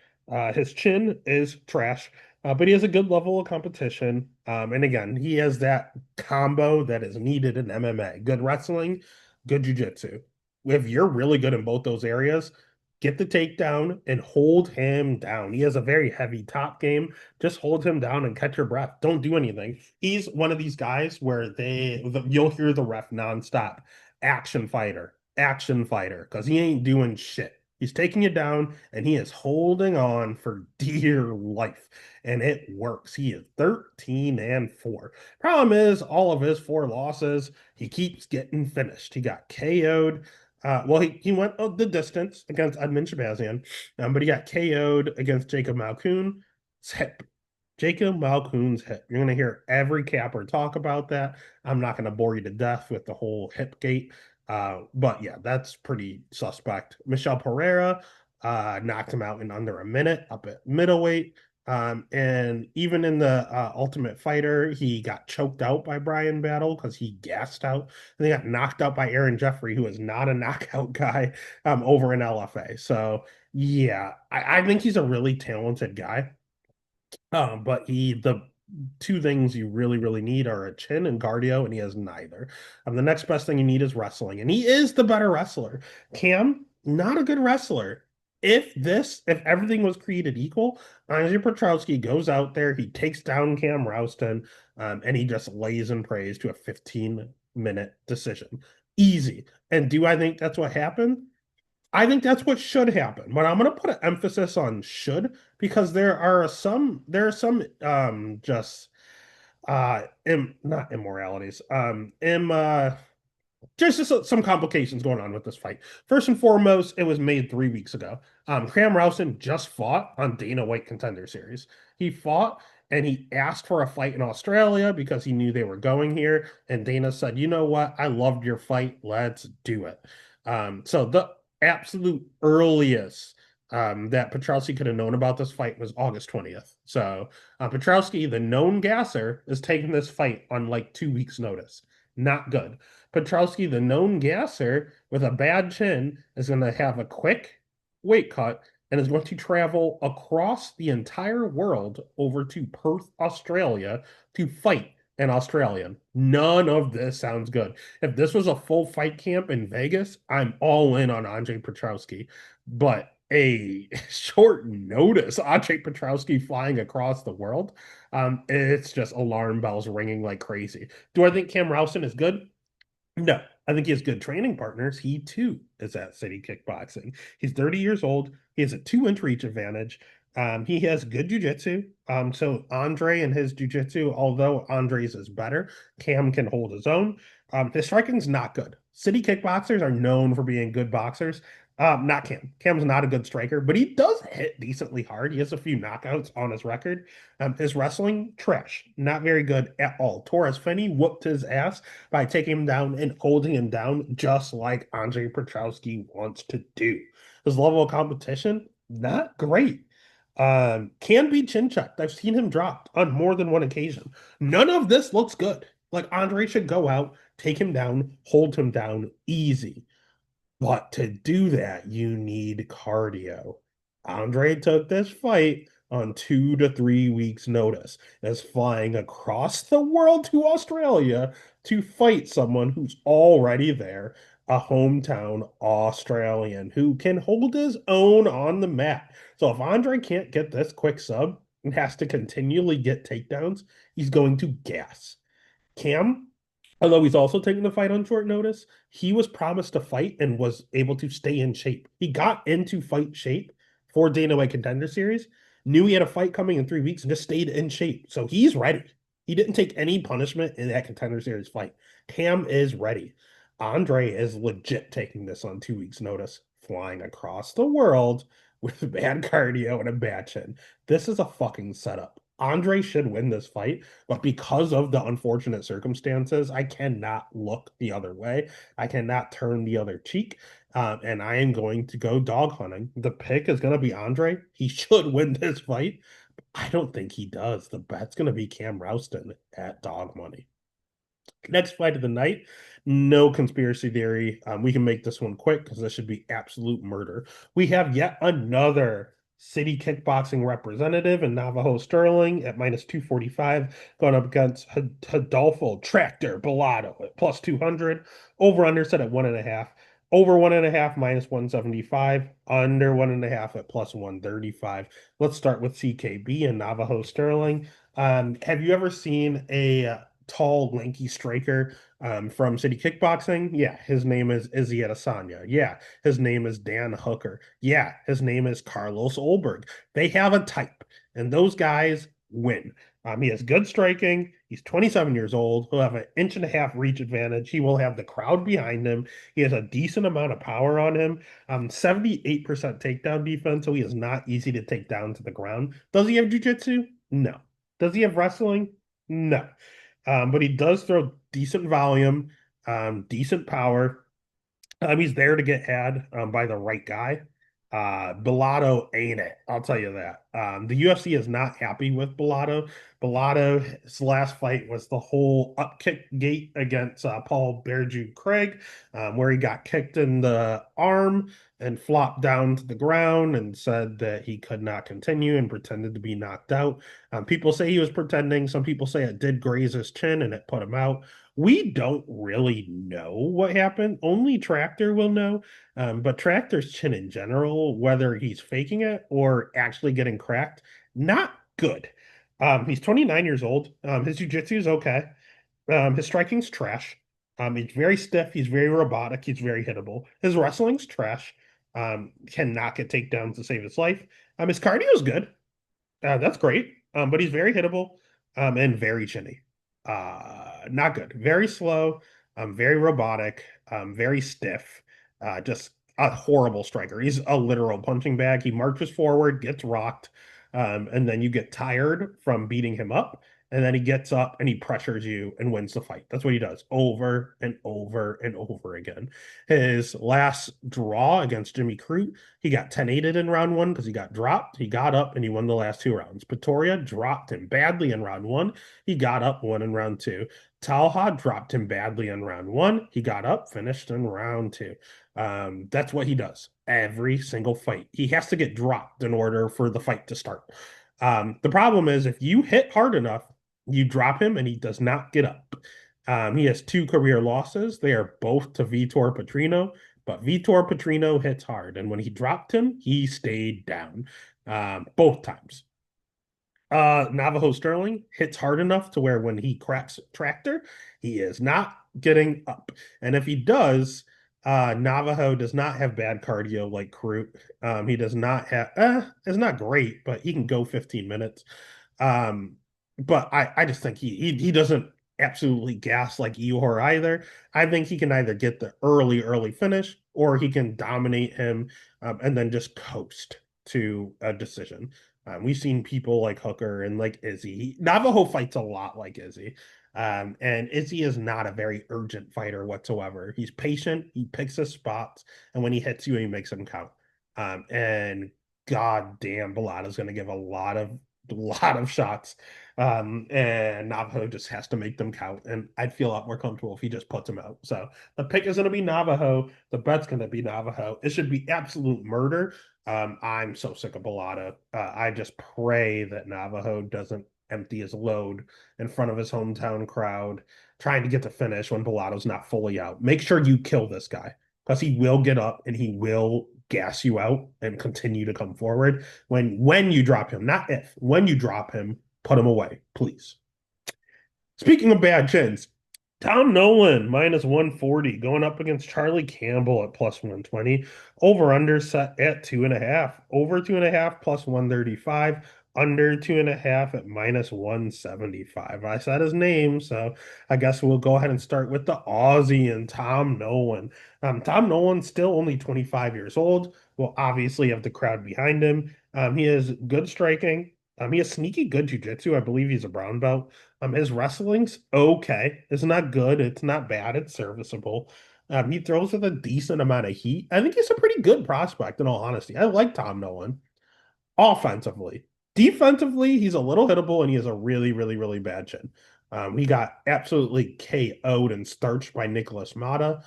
S1: His chin is trash. But he has a good level of competition. And again, he has that combo that is needed in MMA. Good wrestling, good jiu-jitsu. If you're really good in both those areas, get the takedown and hold him down. He has a very heavy top game. Just hold him down and catch your breath. Don't do anything. He's one of these guys where you'll hear the ref nonstop. Action fighter, because he ain't doing shit. He's taking you down and he is holding on for dear life. And it works. He is 13-4. Problem is, all of his 4 losses, he keeps getting finished. He got KO'd. He went the distance against Edmund Shabazian, but he got KO'd against Jacob Malkoun's hip. Jacob Malkoun's hip. You're going to hear every capper talk about that. I'm not going to bore you to death with the whole hip gate. But yeah, that's pretty suspect. Michel Pereira knocked him out in under a minute up at middleweight. And even in the Ultimate Fighter, he got choked out by Brian Battle because he gassed out. And he got knocked out by Aaron Jeffrey, who is not a knockout guy over in LFA. So yeah, I think he's a really talented guy. But the 2 things you really, really need are a chin and cardio, and he has neither. The next best thing you need is wrestling, and he is the better wrestler. Cam, not a good wrestler. If everything was created equal, Andrzej Petrowski goes out there, he takes down Cam Rouston, and he just lays and prays to a 15-minute decision. Easy. And do I think that's what happened? I think that's what should happen, but I'm going to put an emphasis on should because there are some just not immoralities just some complications going on with this fight. First and foremost, it was made 3 weeks ago. Cam Rouston just fought on Dana White Contender Series. He fought and he asked for a fight in Australia because he knew they were going here. And Dana said, "You know what? I loved your fight. Let's do it." So absolute earliest that Petrowski could have known about this fight was August 20th. So Petrowski, the known gasser, is taking this fight on like 2 weeks' notice. Not good. Petrowski, the known gasser with a bad chin, is going to have a quick weight cut and is going to travel across the entire world over to Perth, Australia to fight an Australian. None of this sounds good. If this was a full fight camp in Vegas, I'm all in on Andre Petrowski. But a short notice, Andre Petrowski flying across the world, it's just alarm bells ringing like crazy. Do I think Cam Rowson is good? No, I think he has good training partners. He too is at City Kickboxing. He's 30 years old. He has a 2 inch reach advantage. He has good jujitsu. So Andre and his jujitsu, although Andre's is better, Cam can hold his own. His striking's not good. City kickboxers are known for being good boxers. Not Cam. Cam's not a good striker, but he does hit decently hard. He has a few knockouts on his record. His wrestling, trash. Not very good at all. Torres Finney whooped his ass by taking him down and holding him down, just like Andre Petrowski wants to do. His level of competition, not great. Can be chin checked. I've seen him dropped on more than one occasion. None of this looks good. Like Andre should go out, take him down, hold him down easy. But to do that, you need cardio. Andre took this fight on 2 to 3 weeks' notice, is flying across the world to Australia to fight someone who's already there, a hometown Australian who can hold his own on the mat. So if Andre can't get this quick sub and has to continually get takedowns, he's going to gas. Cam, although he's also taking the fight on short notice, he was promised a fight and was able to stay in shape. He got into fight shape for Dana White Contender Series, knew he had a fight coming in 3 weeks, and just stayed in shape. So he's ready. He didn't take any punishment in that Contender Series fight. Cam is ready. Andre is legit taking this on 2 weeks' notice, flying across the world with bad cardio and a bad chin. This is a fucking setup. Andre should win this fight, but because of the unfortunate circumstances, I cannot look the other way. I cannot turn the other cheek. And I am going to go dog hunting. The pick is going to be Andre. He should win this fight. I don't think he does. The bet's going to be Cam Rouston at dog money. Next fight of the night, no conspiracy theory. We can make this one quick because this should be absolute murder. We have yet another city kickboxing representative in Navajo Sterling at minus 245, going up against Hidolfo Tractor Bellato at plus 200. Over under set at 1.5. Over 1.5 minus 175. Under 1.5 at plus 135. Let's start with CKB and Navajo Sterling. Have you ever seen a tall, lanky striker from City Kickboxing? Yeah, his name is Izzy Adesanya. Yeah, his name is Dan Hooker. Yeah, his name is Carlos Ulberg. They have a type, and those guys win. He has good striking. He's 27 years old. He'll have an inch and a half reach advantage. He will have the crowd behind him. He has a decent amount of power on him. 78% takedown defense, so he is not easy to take down to the ground. Does he have jiu-jitsu? No. Does he have wrestling? No. But he does throw decent volume, decent power. He's there to get had by the right guy. Bellato ain't it. I'll tell you that. The UFC is not happy with Bellato. Bellato's last fight was the whole upkick gate against Paul Berju Craig, where he got kicked in the arm and flopped down to the ground and said that he could not continue and pretended to be knocked out. People say he was pretending. Some people say it did graze his chin and it put him out. We don't really know what happened. Only Tractor will know. But Tractor's chin in general, whether he's faking it or actually getting cracked, not good. He's 29 years old. His jiu-jitsu is okay. His striking's trash. He's very stiff. He's very robotic. He's very hittable. His wrestling's trash. Cannot get takedowns to save his life. His cardio's good. That's great. But he's very hittable and very chinny. Not good. Very slow. Very robotic. Very stiff. Just a horrible striker. He's a literal punching bag. He marches forward, gets rocked, and then you get tired from beating him up, and then he gets up and he pressures you and wins the fight. That's what he does over and over and over again. His last draw against Jimmy Crute, he got 10-8'd in round one because he got dropped. He got up and he won the last two rounds. Pretoria dropped him badly in round one. He got up, won in round two. Talha dropped him badly in round one. He got up, finished in round two. That's what he does every single fight. He has to get dropped in order for the fight to start. The problem is if you hit hard enough, you drop him and he does not get up. He has two career losses. They are both to Vitor Petrino, but Vitor Petrino hits hard. And when he dropped him, he stayed down both times. Navajo Sterling hits hard enough to where when he cracks tractor, he is not getting up. And if he does, Navajo does not have bad cardio like Crute. He does not have, it's not great, but he can go 15 minutes. Um, but I just think he doesn't absolutely gas like Ihor either. I think he can either get the early finish or he can dominate him and then just coast to a decision. We've seen people like Hooker and like Izzy. Navajo fights a lot like Izzy. And Izzy is not a very urgent fighter whatsoever. He's patient, he picks his spots, and when he hits you, he makes them count. And god damn, Bellato's gonna give a lot of shots. And Navajo just has to make them count. And I'd feel a lot more comfortable if he just puts them out. So the pick is gonna be Navajo, the bet's gonna be Navajo. It should be absolute murder. I'm so sick of Bellata. I just pray that Navajo doesn't empty his load in front of his hometown crowd, trying to get the finish when Bellato's not fully out. Make sure you kill this guy because he will get up and he will gas you out and continue to come forward when you drop him, not if. When you drop him, put him away, please. Speaking of bad chins, Tom Nolan minus 140 going up against Charlie Campbell at plus 120. Over under set at 2.5. Over 2.5 plus 135. Under 2.5 at minus 175. I said his name, so I guess we'll go ahead and start with the Aussie and Tom Nolan. Tom Nolan's still only 25 years old. Will obviously have the crowd behind him. He has good striking. He has sneaky good jiu-jitsu. I believe he's a brown belt. His wrestling's okay. It's not good. It's not bad. It's serviceable. He throws with a decent amount of heat. I think he's a pretty good prospect, in all honesty. I like Tom Nolan offensively. Defensively, he's a little hittable and he has a really bad chin. He got absolutely KO'd and starched by Nicholas Mata.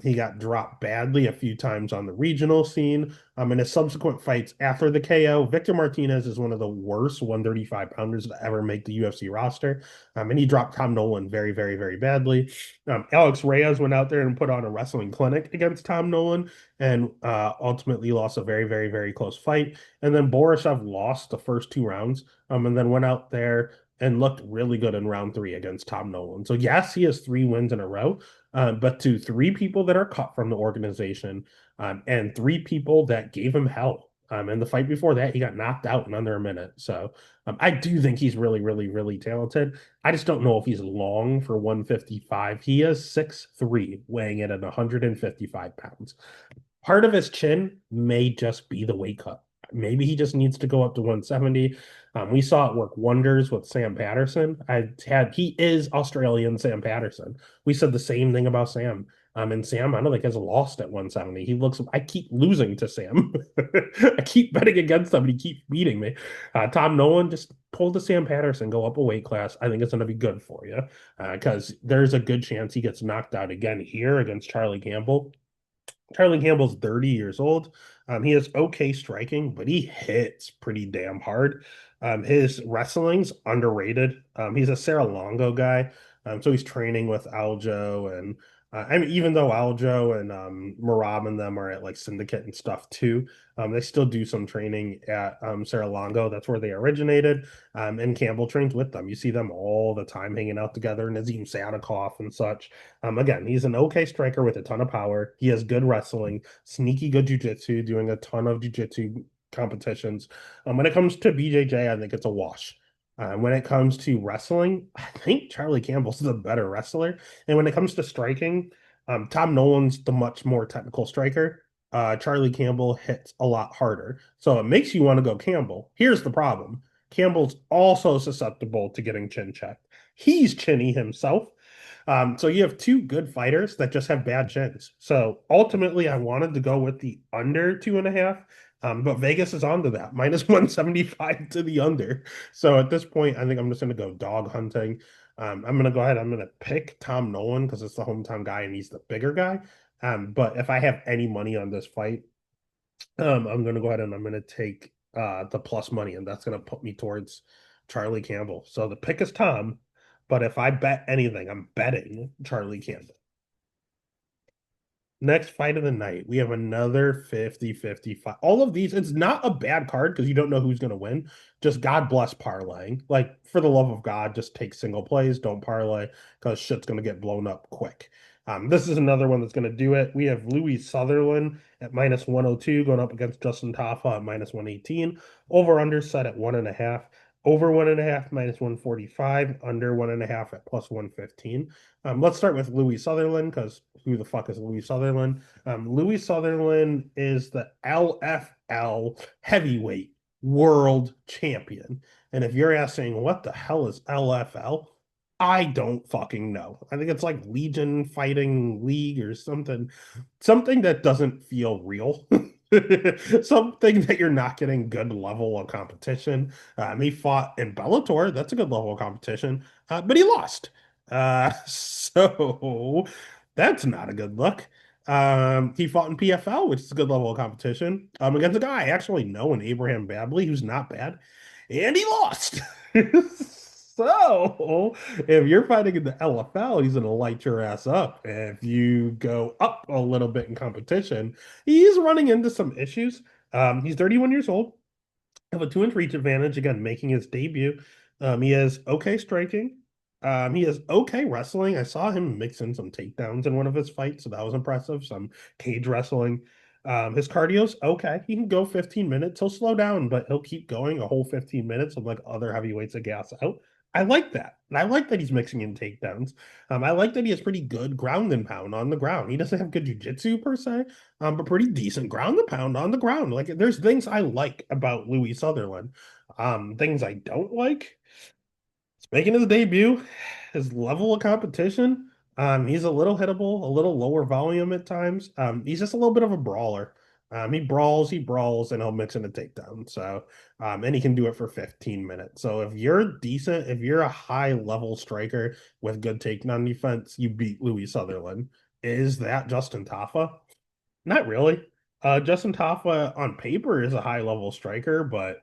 S1: He got dropped badly a few times on the regional scene. In his subsequent fights after the KO, Victor Martinez is one of the worst 135 pounders to ever make the UFC roster. And he dropped Tom Nolan very badly. Alex Reyes went out there and put on a wrestling clinic against Tom Nolan and ultimately lost a very close fight. And then Borisov lost the first two rounds and then went out there and looked really good in round three against Tom Nolan. So yes, he has 3 wins in a row, but to 3 people that are cut from the organization and 3 people that gave him hell. In the fight before that, he got knocked out in under a minute. So I do think he's really talented. I just don't know if he's long for 155. He is 6'3", weighing in at 155 pounds. Part of his chin may just be the weight cut. Maybe he just needs to go up to 170. We saw it work wonders with Sam Patterson. He is Australian Sam Patterson. We said the same thing about Sam. And Sam, I don't think has lost at 170. I keep losing to Sam. I keep betting against him, and he keeps beating me. Tom Nolan, just pull the Sam Patterson, go up a weight class. I think it's going to be good for you because there's a good chance he gets knocked out again here against Charlie Campbell. Charlie Campbell's 30 years old. He has okay striking, but he hits pretty damn hard. His wrestling's underrated. He's a Serra-Longo guy, so he's training with Aljo and I mean, even though Aljo and Marab and them are at like Syndicate and stuff too, they still do some training at Serra-Longo. That's where they originated. And Campbell trains with them. You see them all the time hanging out together, Nazim Sadikov and such. Again, he's an okay striker with a ton of power. He has good wrestling, sneaky good jiu-jitsu, doing a ton of jiu-jitsu competitions. When it comes to BJJ, I think it's a wash. When it comes to wrestling, I think Charlie Campbell's the better wrestler. And when it comes to striking, Tom Nolan's the much more technical striker. Charlie Campbell hits a lot harder. So it makes you want to go Campbell. Here's the problem. Campbell's also susceptible to getting chin checked. He's chinny himself. So you have two good fighters that just have bad chins. So ultimately, I wanted to go with the under 2.5. But Vegas is onto that minus 175 to the under. So at this point, I think I'm just going to go dog hunting. I'm going to go ahead. I'm going to pick Tom Nolan because it's the hometown guy and he's the bigger guy. But if I have any money on this fight, I'm going to go ahead and I'm going to take the plus money, and that's going to put me towards Charlie Campbell. So the pick is Tom, but if I bet anything, I'm betting Charlie Campbell. Next fight of the night, we have another 50-50 fight. All of these, it's not a bad card because you don't know who's going to win. Just God bless parlaying. Like, for the love of God, just take single plays, don't parlay because shit's going to get blown up quick. This is another one that's going to do it. We have Louis Sutherland at minus 102 going up against Justin Tafa at minus 118. Over under set at 1.5. Over 1.5 minus 145. Under 1.5 at plus 115. Let's start with Louis Sutherland because who the fuck is Louis Sutherland? Louis Sutherland is the LFL heavyweight world champion. And if you're asking what the hell is LFL, I don't fucking know. I think it's like Legion Fighting League or something, something that doesn't feel real. Something that you're not getting good level of competition. He fought in Bellator. That's a good level of competition, but he lost. So that's not a good look. He fought in PFL, which is a good level of competition, against a guy I actually know in Abraham Babley, who's not bad, and he lost. So if you're fighting in the LFL, he's gonna light your ass up. If you go up a little bit in competition, he's running into some issues. He's 31 years old, have a 2-inch reach advantage, again, making his debut. He has okay striking. He has okay wrestling. I saw him mix in some takedowns in one of his fights, so that was impressive. Some cage wrestling. His cardio's okay. He can go 15 minutes. He'll slow down, but he'll keep going a whole 15 minutes of like other heavyweights that gas out. I like that. And I like that he's mixing in takedowns. I like that he has pretty good ground and pound on the ground. He doesn't have good jujitsu per se, but pretty decent ground and pound on the ground. Like there's things I like about Louis Sutherland. Things I don't like. He's making his debut. His level of competition. He's a little hittable, a little lower volume at times. He's just a little bit of a brawler. He brawls, and he'll mix in a takedown. So, and he can do it for 15 minutes. So if you're decent, if you're a high level striker with good takedown defense, you beat Louis Sutherland. Is that Justin Tafa? Not really. Justin Tafa on paper is a high level striker, but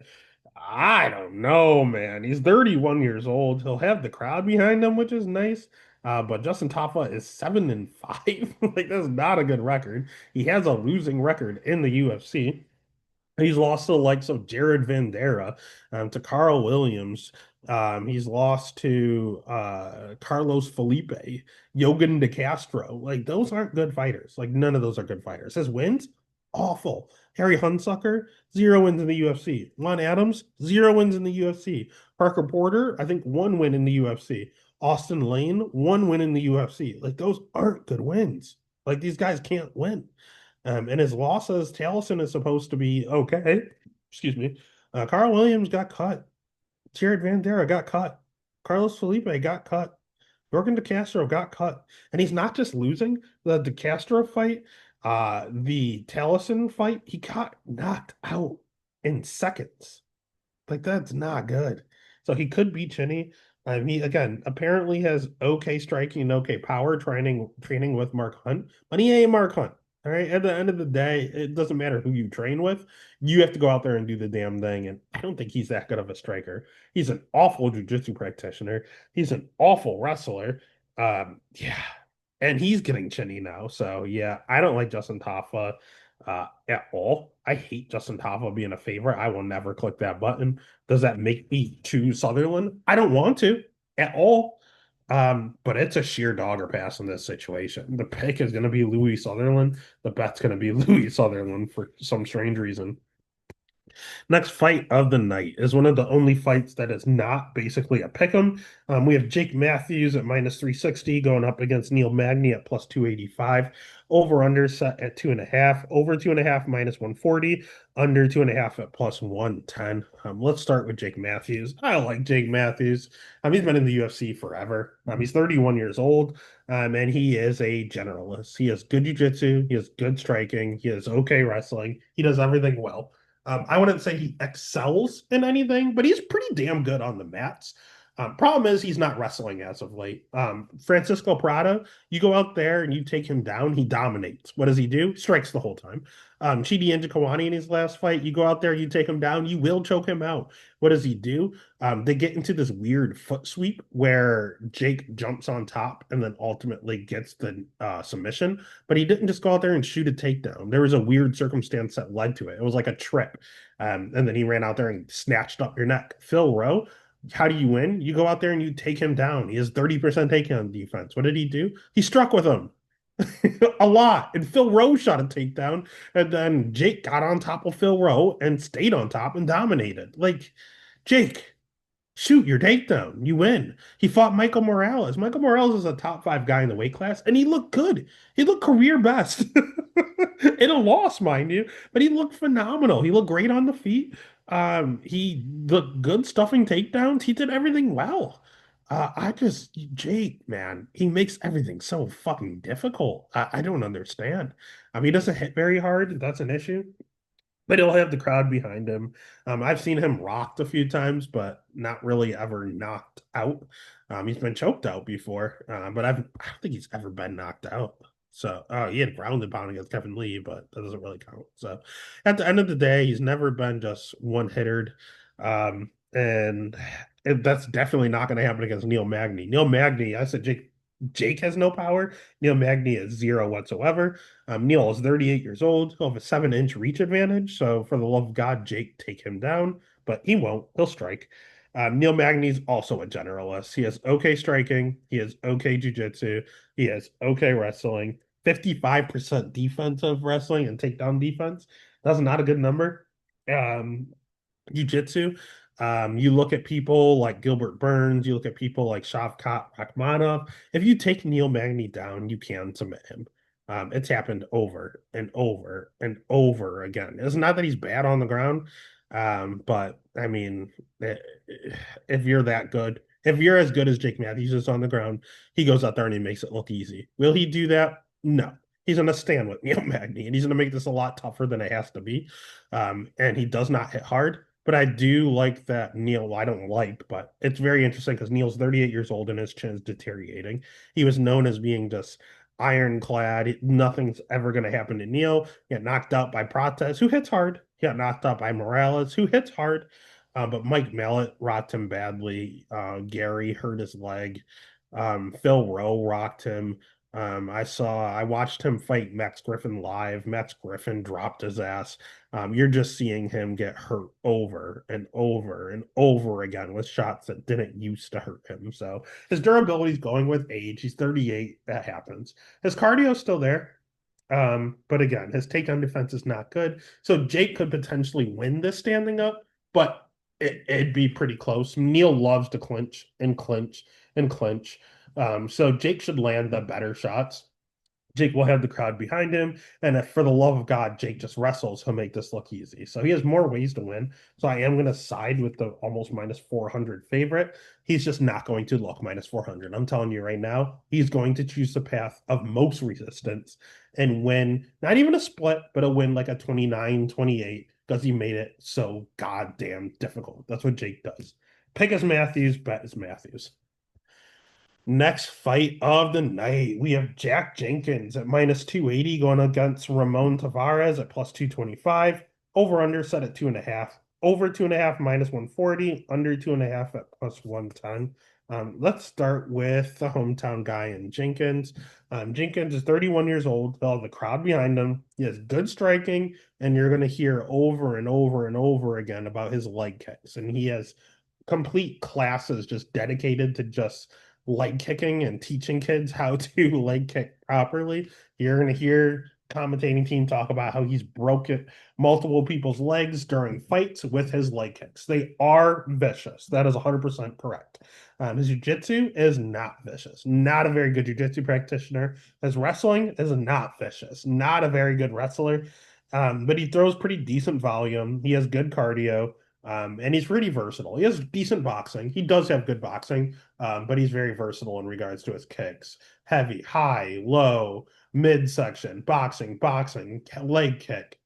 S1: I don't know, man. He's 31 years old. He'll have the crowd behind him, which is nice. But Justin Tafa is 7-5. Like that's not a good record. He has a losing record in the UFC. He's lost to the likes of Jared Vandera, to Carl Williams. He's lost to Carlos Felipe, Yogan De Castro. Like those aren't good fighters. Like none of those are good fighters. His wins, awful. Harry Hunsucker, 0 wins in the UFC. Lon Adams, 0 wins in the UFC. Parker Porter, I think 1 win in the UFC. Austin Lane, 1 win in the UFC. Like those aren't good wins. Like these guys can't win. And his losses, Taliesin is supposed to be okay. Excuse me. Carl Williams got cut. Jared Vandera got cut. Carlos Felipe got cut. Jorgen De Castro got cut. And he's not just losing the De Castro fight, the Taliesin fight, he got knocked out in seconds. Like that's not good. So he could be chinny. He again apparently has okay striking and okay power training with Mark Hunt, but he ain't Mark Hunt. All right. At the end of the day, it doesn't matter who you train with. You have to go out there and do the damn thing. And I don't think he's that good of a striker. He's an awful jujitsu practitioner. He's an awful wrestler. Yeah. And he's getting chinny now. So yeah, I don't like Justin Tafa at all. I hate Justin Tafa being a favorite. I will never click that button. Does that make me choose Sutherland? I don't want to at all. But it's a sheer dog or pass in this situation. The pick is going to be Louis Sutherland. The bet's going to be Louis Sutherland for some strange reason. Next fight of the night is one of the only fights that is not basically a pick'em. We have Jake Matthews at minus 360 going up against Neil Magny at plus 285. Over under set at 2.5. Over 2.5 minus 140. Under 2.5 at plus 110. Let's start with Jake Matthews. I like Jake Matthews. He's been in the UFC forever. He's 31 years old. And he is a generalist. He has good jiu-jitsu. He has good striking. He has okay wrestling. He does everything well. I wouldn't say he excels in anything, but he's pretty damn good on the mats. Problem is, he's not wrestling as of late. Francisco Prado, you go out there and you take him down, he dominates. What does he do? Strikes the whole time. Chidi Njokuani in his last fight, you go out there, you take him down, you will choke him out. What does he do? They get into this weird foot sweep where Jake jumps on top and then ultimately gets the submission. But he didn't just go out there and shoot a takedown. There was a weird circumstance that led to it. It was like a trip. And then he ran out there and snatched up your neck. Phil Rowe, how do you win? You go out there and you take him down. He has 30% takedown defense. What did he do? He struck with him a lot. And Phil Rowe shot a takedown. And then Jake got on top of Phil Rowe and stayed on top and dominated. Like, Jake, shoot your takedown. You win. He fought Michael Morales. Michael Morales is a top 5 guy in the weight class, and he looked good. He looked career best in a loss, mind you, but he looked phenomenal. He looked great on the feet. He looked good stuffing takedowns. He did everything well. Jake, man, he makes everything so fucking difficult. I don't understand. He doesn't hit very hard. That's an issue, but he'll have the crowd behind him. I've seen him rocked a few times, but not really ever knocked out. He's been choked out before, but I don't think he's ever been knocked out. So he had ground and pound against Kevin Lee, but that doesn't really count. So at the end of the day, he's never been just one hittered. And that's definitely not going to happen against Neil Magny. Neil Magny, I said Jake has no power. Neil Magny is zero whatsoever. Neil is 38 years old. He'll have a 7-inch reach advantage. So for the love of God, Jake, take him down. But he won't. He'll strike. Neil Magny's also a generalist. He has okay striking. He has okay jiu-jitsu. He has okay wrestling. 55% defensive wrestling and takedown defense. That's not a good number. Jiu-jitsu. You look at people like Gilbert Burns, you look at people like Shavkat Rakhmonov. If you take Neil Magny down, you can submit him. It's happened over and over and over again. It's not that he's bad on the ground, but I mean, if you're that good, if you're as good as Jake Matthews is on the ground, he goes out there and he makes it look easy. Will he do that? No. He's going to stand with Neil Magny, and he's going to make this a lot tougher than it has to be. And he does not hit hard. But I do like that Neil, well, I don't like, but it's very interesting because Neil's 38 years old and his chin's deteriorating. He was known as being just ironclad. Nothing's ever going to happen to Neil. He got knocked out by Prates, who hits hard. He got knocked out by Morales, who hits hard. But Mike Mallet rocked him badly. Gary hurt his leg. Phil Rowe rocked him. I watched him fight Max Griffin live. Max Griffin dropped his ass. You're just seeing him get hurt over and over and over again with shots that didn't used to hurt him. So his durability is going with age. He's 38. That happens. His cardio is still there. But again, his takedown defense is not good. So Jake could potentially win this standing up, but it'd be pretty close. Neil loves to clinch and clinch and clinch. So Jake should land the better shots. Jake will have the crowd behind him. And if for the love of God, Jake just wrestles, he'll make this look easy. So he has more ways to win. So I am going to side with the almost minus 400 favorite. He's just not going to look minus 400. I'm telling you right now, he's going to choose the path of most resistance and win, not even a split, but a win like a 29-28 because he made it so goddamn difficult. That's what Jake does. Pick is Matthews, bet is Matthews. Next fight of the night, we have Jack Jenkins at minus 280 going against Ramon Tavares at plus 225. Over under set at 2.5. Over 2.5 minus 140. Under 2.5 at plus 110. Let's start with the hometown guy in Jenkins. Jenkins is 31 years old. He'll have the crowd behind him. He has good striking, and you're going to hear over and over and over again about his leg kicks. And he has complete classes just dedicated to just leg kicking and teaching kids how to leg kick properly. You're going to hear commentating team talk about how he's broken multiple people's legs during fights with his leg kicks. They are vicious. That is 100% correct. His jiu-jitsu is not vicious. Not a very good jiu-jitsu practitioner. His wrestling is not vicious. Not a very good wrestler. But he throws pretty decent volume. He has good cardio. And he's pretty versatile. He has decent boxing. He does have good boxing, but he's very versatile in regards to his kicks. Heavy, high, low, midsection, boxing, leg kick.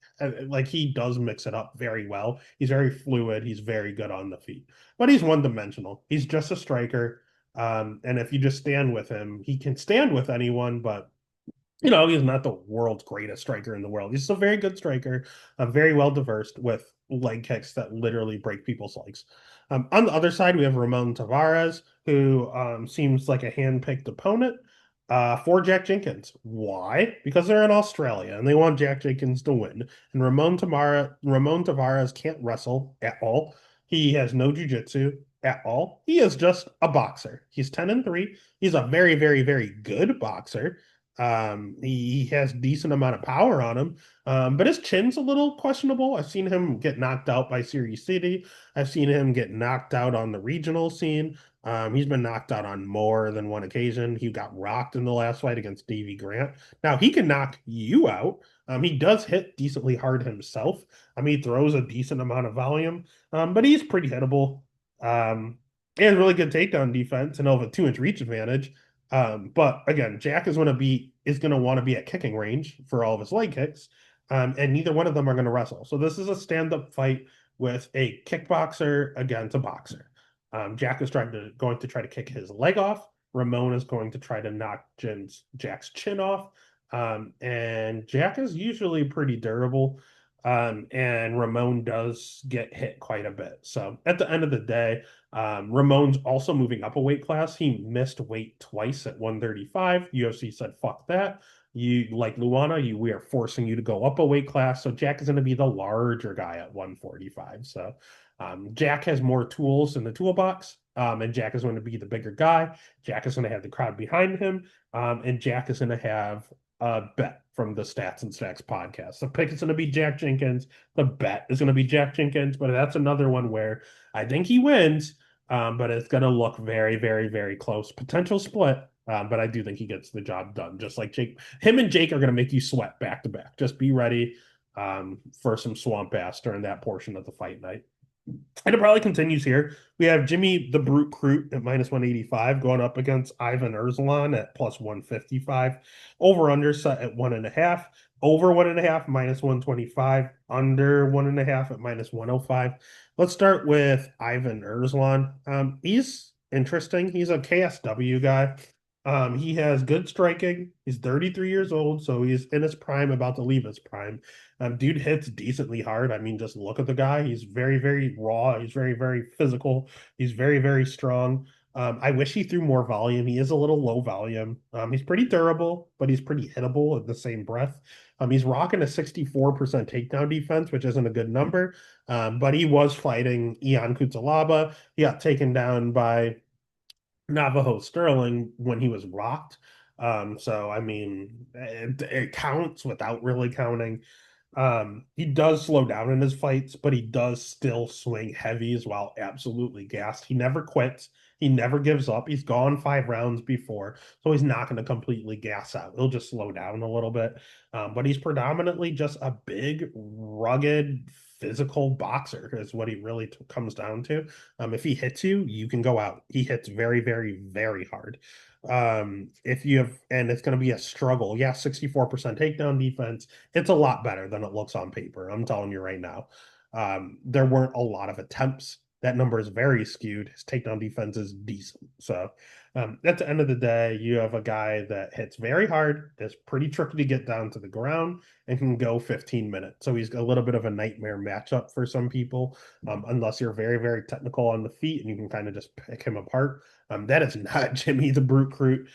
S1: Like he does mix it up very well. He's very fluid. He's very good on the feet, but he's one dimensional. He's just a striker. And if you just stand with him, he can stand with anyone, but he's not the world's greatest striker in the world. He's a very good striker, very well diversed with leg kicks that literally break people's legs. On the other side, we have Ramon Tavares, who seems like a hand-picked opponent for Jack Jenkins. Why? Because they're in Australia and they want Jack Jenkins to win. And Ramon Tavares can't wrestle at all. He has no jiu-jitsu at all. He is just a boxer. He's 10-3. He's a very, very, very good boxer. He has decent amount of power on him, but his chin's a little questionable. I've seen him get knocked out by Series City. I've seen him get knocked out on the regional scene. He's been knocked out on more than one occasion. He got rocked in the last fight against Davey Grant. Now he can knock you out. He does hit decently hard himself. He throws a decent amount of volume, but he's pretty hittable. He has really good takedown defense and over a 2-inch reach advantage. But again, Jack is going to want to be at kicking range for all of his leg kicks, and neither one of them are going to wrestle. So this is a stand-up fight with a kickboxer against a boxer. Jack is going to try to kick his leg off. Ramon is going to try to knock Jack's chin off. And Jack is usually pretty durable. And Ramon does get hit quite a bit. So at the end of the day, Ramon's also moving up a weight class. He missed weight twice at 135. UFC said, fuck that. You like Luana, we are forcing you to go up a weight class. So Jack is going to be the larger guy at 145. So Jack has more tools in the toolbox. And Jack is going to be the bigger guy. Jack is going to have the crowd behind him. And Jack is going to have a bet from the Stats and Stacks podcast. The pick is going to be Jack Jenkins. The bet is going to be Jack Jenkins, but that's another one where I think he wins, but it's going to look very, very, very close. Potential split, but I do think he gets the job done. Just like Jake, him and Jake are going to make you sweat back to back. Just be ready for some swamp ass during that portion of the fight night. And it probably continues here. We have Jimmy the Brute Crute at -185 going up against Ivan Erzlan at +155. Over under set at 1.5. Over 1.5, -125. Under 1.5 at -105. Let's start with Ivan Erzlan. He's interesting. He's a KSW guy. He has good striking. He's 33 years old, so he's in his prime, about to leave his prime. Dude hits decently hard. Just look at the guy. He's very, very raw. He's very, very physical. He's very, very strong. I wish he threw more volume. He is a little low volume. He's pretty durable, but he's pretty hittable in the same breath. He's rocking a 64% takedown defense, which isn't a good number. But he was fighting Ian Cutelaba. He got taken down by Navajo Sterling when he was rocked. It counts without really counting. He does slow down in his fights, but he does still swing heavies while absolutely gassed. He never quits. He never gives up. He's gone 5 rounds before, so he's not going to completely gas out. He'll just slow down a little bit. But he's predominantly just a big, rugged, physical boxer is what he really comes down to. If he hits you, you can go out. He hits very, very, very hard. If you have, and it's going to be a struggle. Yeah, 64% takedown defense. It's a lot better than it looks on paper. I'm telling you right now. There weren't a lot of attempts. That number is very skewed. His takedown defense is decent. So at the end of the day, you have a guy that hits very hard, is pretty tricky to get down to the ground, and can go 15 minutes. So he's a little bit of a nightmare matchup for some people, unless you're very, very technical on the feet and you can kind of just pick him apart. That is not Jimmy the Brute Crute.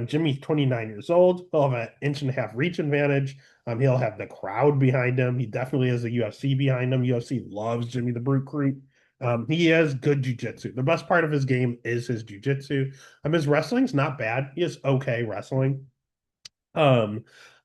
S1: Jimmy's 29 years old. He'll have an 1.5-inch reach advantage. He'll have the crowd behind him. He definitely has the UFC behind him. UFC loves Jimmy the Brute Crute. He has good jiu-jitsu. The best part of his game is his jiu-jitsu. His wrestling's not bad. He is okay wrestling.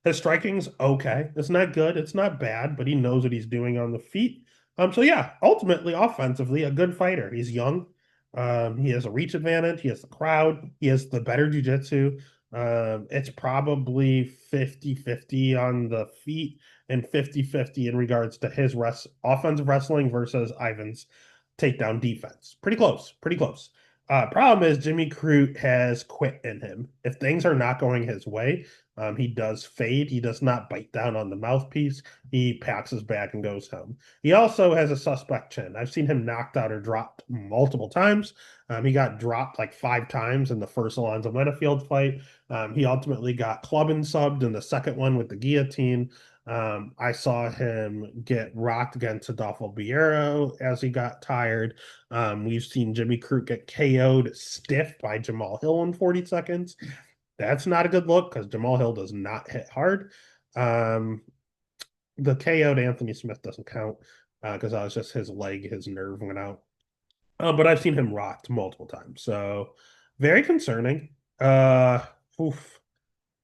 S1: His striking's okay. It's not good. It's not bad, but he knows what he's doing on the feet. So yeah, ultimately, offensively, a good fighter. He's young. He has a reach advantage. He has the crowd. He has the better jiu-jitsu. It's probably 50-50 on the feet and 50-50 in regards to his offensive wrestling versus Ivan's takedown defense. Pretty close. Pretty close. Problem is Jimmy Crute has quit in him. If things are not going his way, he does fade. He does not bite down on the mouthpiece. He packs his bag and goes home. He also has a suspect chin. I've seen him knocked out or dropped multiple times. He got dropped like 5 times in the first Alonzo Menifield fight. He ultimately got club and subbed in the second one with the guillotine. I saw him get rocked against Adolfo Biero as he got tired. We've seen Jimmy Crute get KO'd stiff by Jamal Hill in 40 seconds. That's not a good look because Jamal Hill does not hit hard. Um, the KO to Anthony Smith doesn't count because that was just his leg, his nerve went out. But I've seen him rocked multiple times, so very concerning. Oof.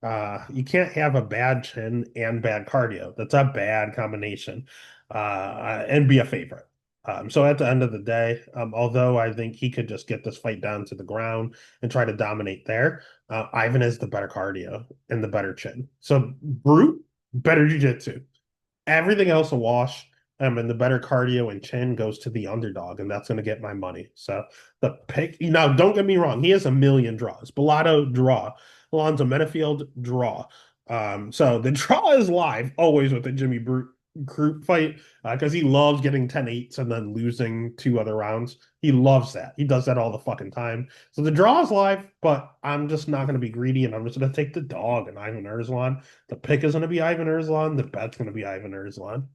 S1: You can't have a bad chin and bad cardio. That's a bad combination, and be a favorite. So at the end of the day, although I think he could just get this fight down to the ground and try to dominate there, Ivan has the better cardio and the better chin. So brute, better jujitsu. Everything else a wash. And the better cardio and chin goes to the underdog, and that's going to get my money. So the pick, now don't get me wrong, he has a million draws. Bellato draw, Alonzo Menifield draw. So the draw is live always with the Jimmy Crute fight because he loves getting 10-8s and then losing 2 other rounds. He loves that. He does that all the fucking time. So the draw is live, but I'm just not going to be greedy, and I'm just going to take the dog and Ivan Erzlan. The pick is going to be Ivan Erzlan. The bet's going to be Ivan Erzlan.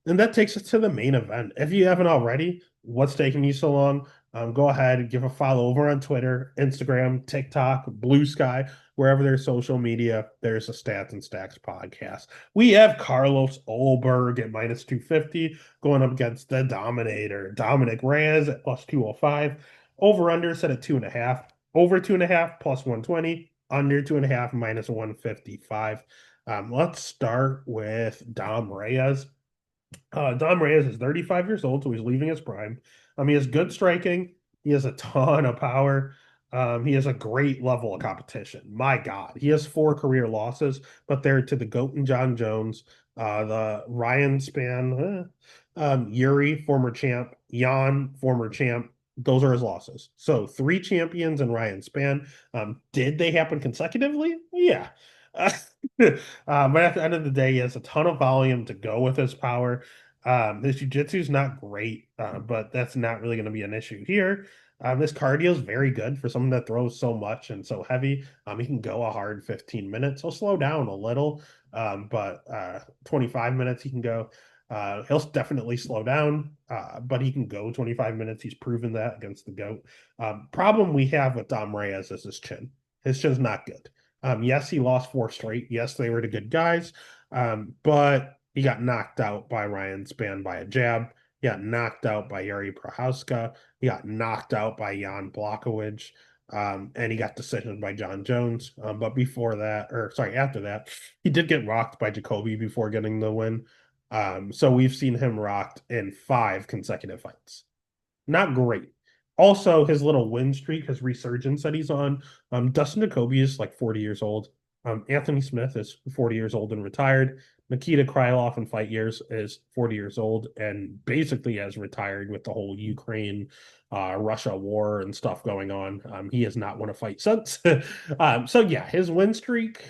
S1: And that takes us to the main event. If you haven't already, what's taking you so long? Go ahead and give a follow over on Twitter, Instagram, TikTok, Blue Sky, wherever there's social media. There's a Stats and Stacks podcast. We have Carlos Ulberg at -250 going up against the Dominator, Dominic Reyes at +205. Over under set at 2.5. Over 2.5 +120. Under 2.5 -155. Let's start with Dom Reyes. Dom Reyes is 35 years old, so he's leaving his prime. He has good striking. He has a ton of power. He has a great level of competition. My God, he has 4 career losses, but they're to the GOAT and John Jones, the Ryan Span, Yuri, former champ, Jan, former champ. Those are his losses. So 3 champions and Ryan Span. Did they happen consecutively? Yeah. But at the end of the day, he has a ton of volume to go with his power. His jiu-jitsu is not great, but that's not really going to be an issue here. His cardio is very good for someone that throws so much and so heavy. He can go a hard 15 minutes. He'll slow down a little, but 25 minutes he can go. He'll definitely slow down, but he can go 25 minutes. He's proven that against the GOAT. Problem we have with Dom Reyes is his chin. His chin's not good. Yes, he lost 4 straight. Yes, they were the good guys. But he got knocked out by Ryan Span by a jab. He got knocked out by Yuri Prochazka. He got knocked out by Jan Blachowicz. And he got decisioned by John Jones. But before that, or sorry, after that, he did get rocked by Jacoby before getting the win. So we've seen him rocked in 5 consecutive fights. Not great. Also, his little win streak, his resurgence that he's on. Dustin Jacoby is like 40 years old. Anthony Smith is 40 years old and retired. Nikita Krylov in fight years is 40 years old and basically has retired with the whole Ukraine, Russia war and stuff going on. He has not won a fight since. So yeah, his win streak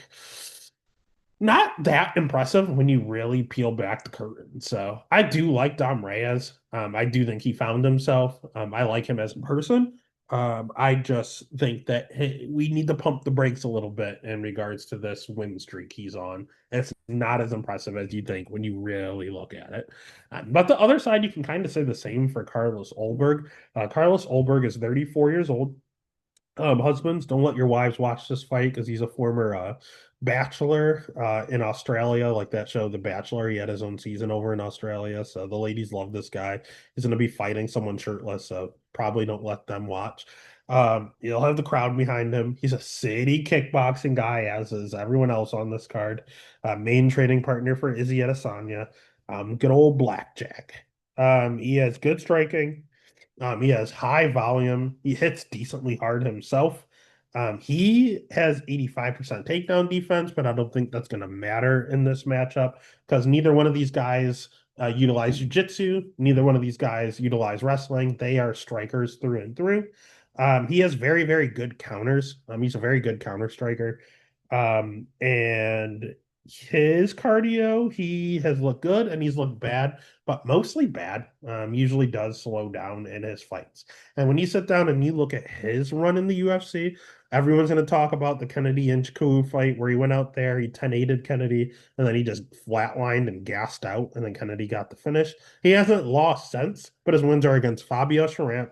S1: not that impressive when you really peel back the curtain. So I do like Dom Reyes. I do think he found himself. I like him as a person. I just think that we need to pump the brakes a little bit in regards to this win streak he's on. It's not as impressive as you think when you really look at it. But the other side, you can kind of say the same for Carlos Ulberg. Carlos Ulberg is 34 years old. Husbands, don't let your wives watch this fight because he's a former bachelor in Australia, like that show, The Bachelor. He had his own season over in Australia, so the ladies love this guy. He's going to be fighting someone shirtless, so probably don't let them watch. He'll have the crowd behind him. He's a city kickboxing guy, as is everyone else on this card. Main training partner for Izzy Adesanya. Good old Blackjack. He has good striking. He has high volume. He hits decently hard himself. He has 85% takedown defense, but I don't think that's going to matter in this matchup because neither one of these guys utilize jiu-jitsu. Neither one of these guys utilize wrestling. They are strikers through and through. He has very, very good counters. He's a very good counter striker. And his cardio, he has looked good and he's looked bad, but mostly bad. Usually does slow down in his fights. And when you sit down and you look at his run in the UFC, everyone's going to talk about the Kennedy Njoku fight where he went out there, he 10-8'd Kennedy, and then he just flatlined and gassed out, and then Kennedy got the finish. He hasn't lost since, but his wins are against Fabio Charant,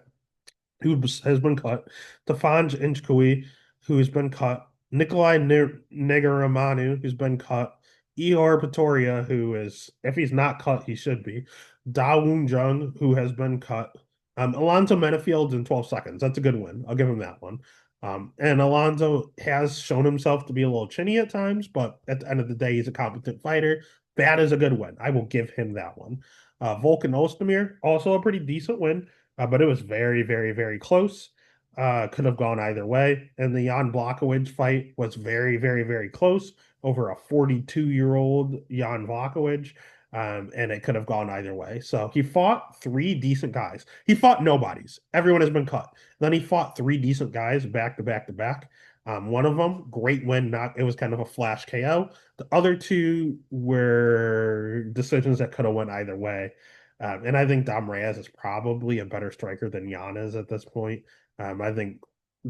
S1: who has been cut, Stefanj Inchkoui, who has been cut, Nikolai Neguramanu, who's been cut, Ihor Pretoria, who is, if he's not cut, he should be, Da Woon Jung, who has been cut, Alonzo Menifield's in 12 seconds. That's a good win. I'll give him that one. And Alonzo has shown himself to be a little chinny at times, but at the end of the day, he's a competent fighter. That is a good win. I will give him that one. Volkan Ozdemir, also a pretty decent win, but it was very, very, very close. Could have gone either way. And the Jan Blachowicz fight was very, very, very close over a 42-year-old Jan Blachowicz. And it could have gone either way. So he fought three decent guys. He fought nobodies. Everyone has been cut. Then he fought three decent guys back to back to back. One of them, great win. Not it was kind of a flash KO. The other two were decisions that could have went either way. And I think Dom Reyes is probably a better striker than Jan is at this point. I think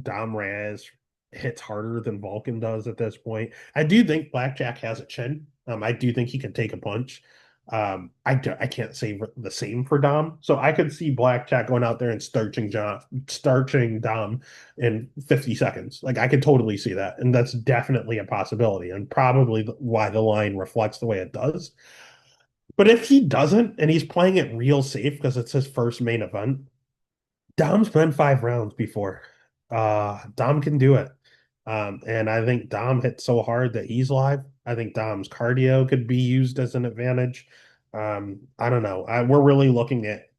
S1: Dom Reyes hits harder than Vulcan does at this point. I do think Blackjack has a chin. I do think he can take a punch. I can't say the same for Dom, so I could see Blackjack going out there and starching Dom in 50 seconds. Like I could totally see that, and that's definitely a possibility, and probably why the line reflects the way it does. But if he doesn't, and he's playing it real safe because it's his first main event, Dom's been 5 rounds before. Dom can do it. And I think Dom hit so hard that he's live. I think Dom's cardio could be used as an advantage. I don't know. We're really looking at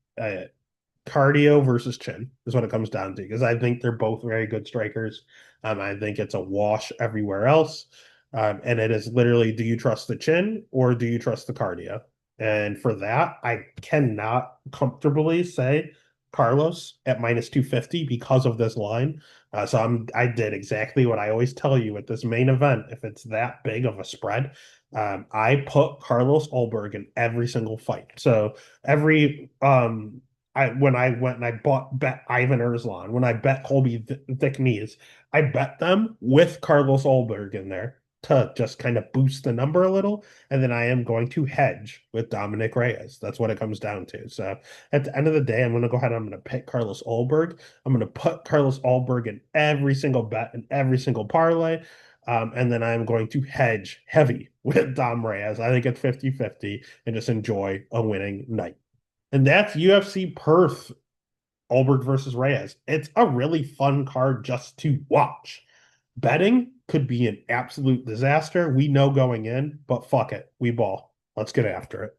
S1: cardio versus chin is what it comes down to because I think they're both very good strikers. I think it's a wash everywhere else. And it is literally, do you trust the chin or do you trust the cardio? And for that, I cannot comfortably say Carlos at minus 250 because of this line. I did exactly what I always tell you at this main event. If it's that big of a spread, I put Carlos Ulberg in every single fight. So every when I went and I bet Ivan Erslan, when I bet Colby Thick Knees, I bet them with Carlos Ulberg in there to just kind of boost the number a little. And then I am going to hedge with Dominic Reyes. That's what it comes down to. So at the end of the day, I'm going to go ahead and I'm going to pick Carlos Ulberg. I'm going to put Carlos Ulberg in every single bet and every single parlay. And then I'm going to hedge heavy with Dom Reyes. I think it's 50-50 and just enjoy a winning night. And that's UFC Perth, Ulberg versus Reyes. It's a really fun card just to watch. Betting could be an absolute disaster. We know going in, but fuck it. We ball. Let's get after it.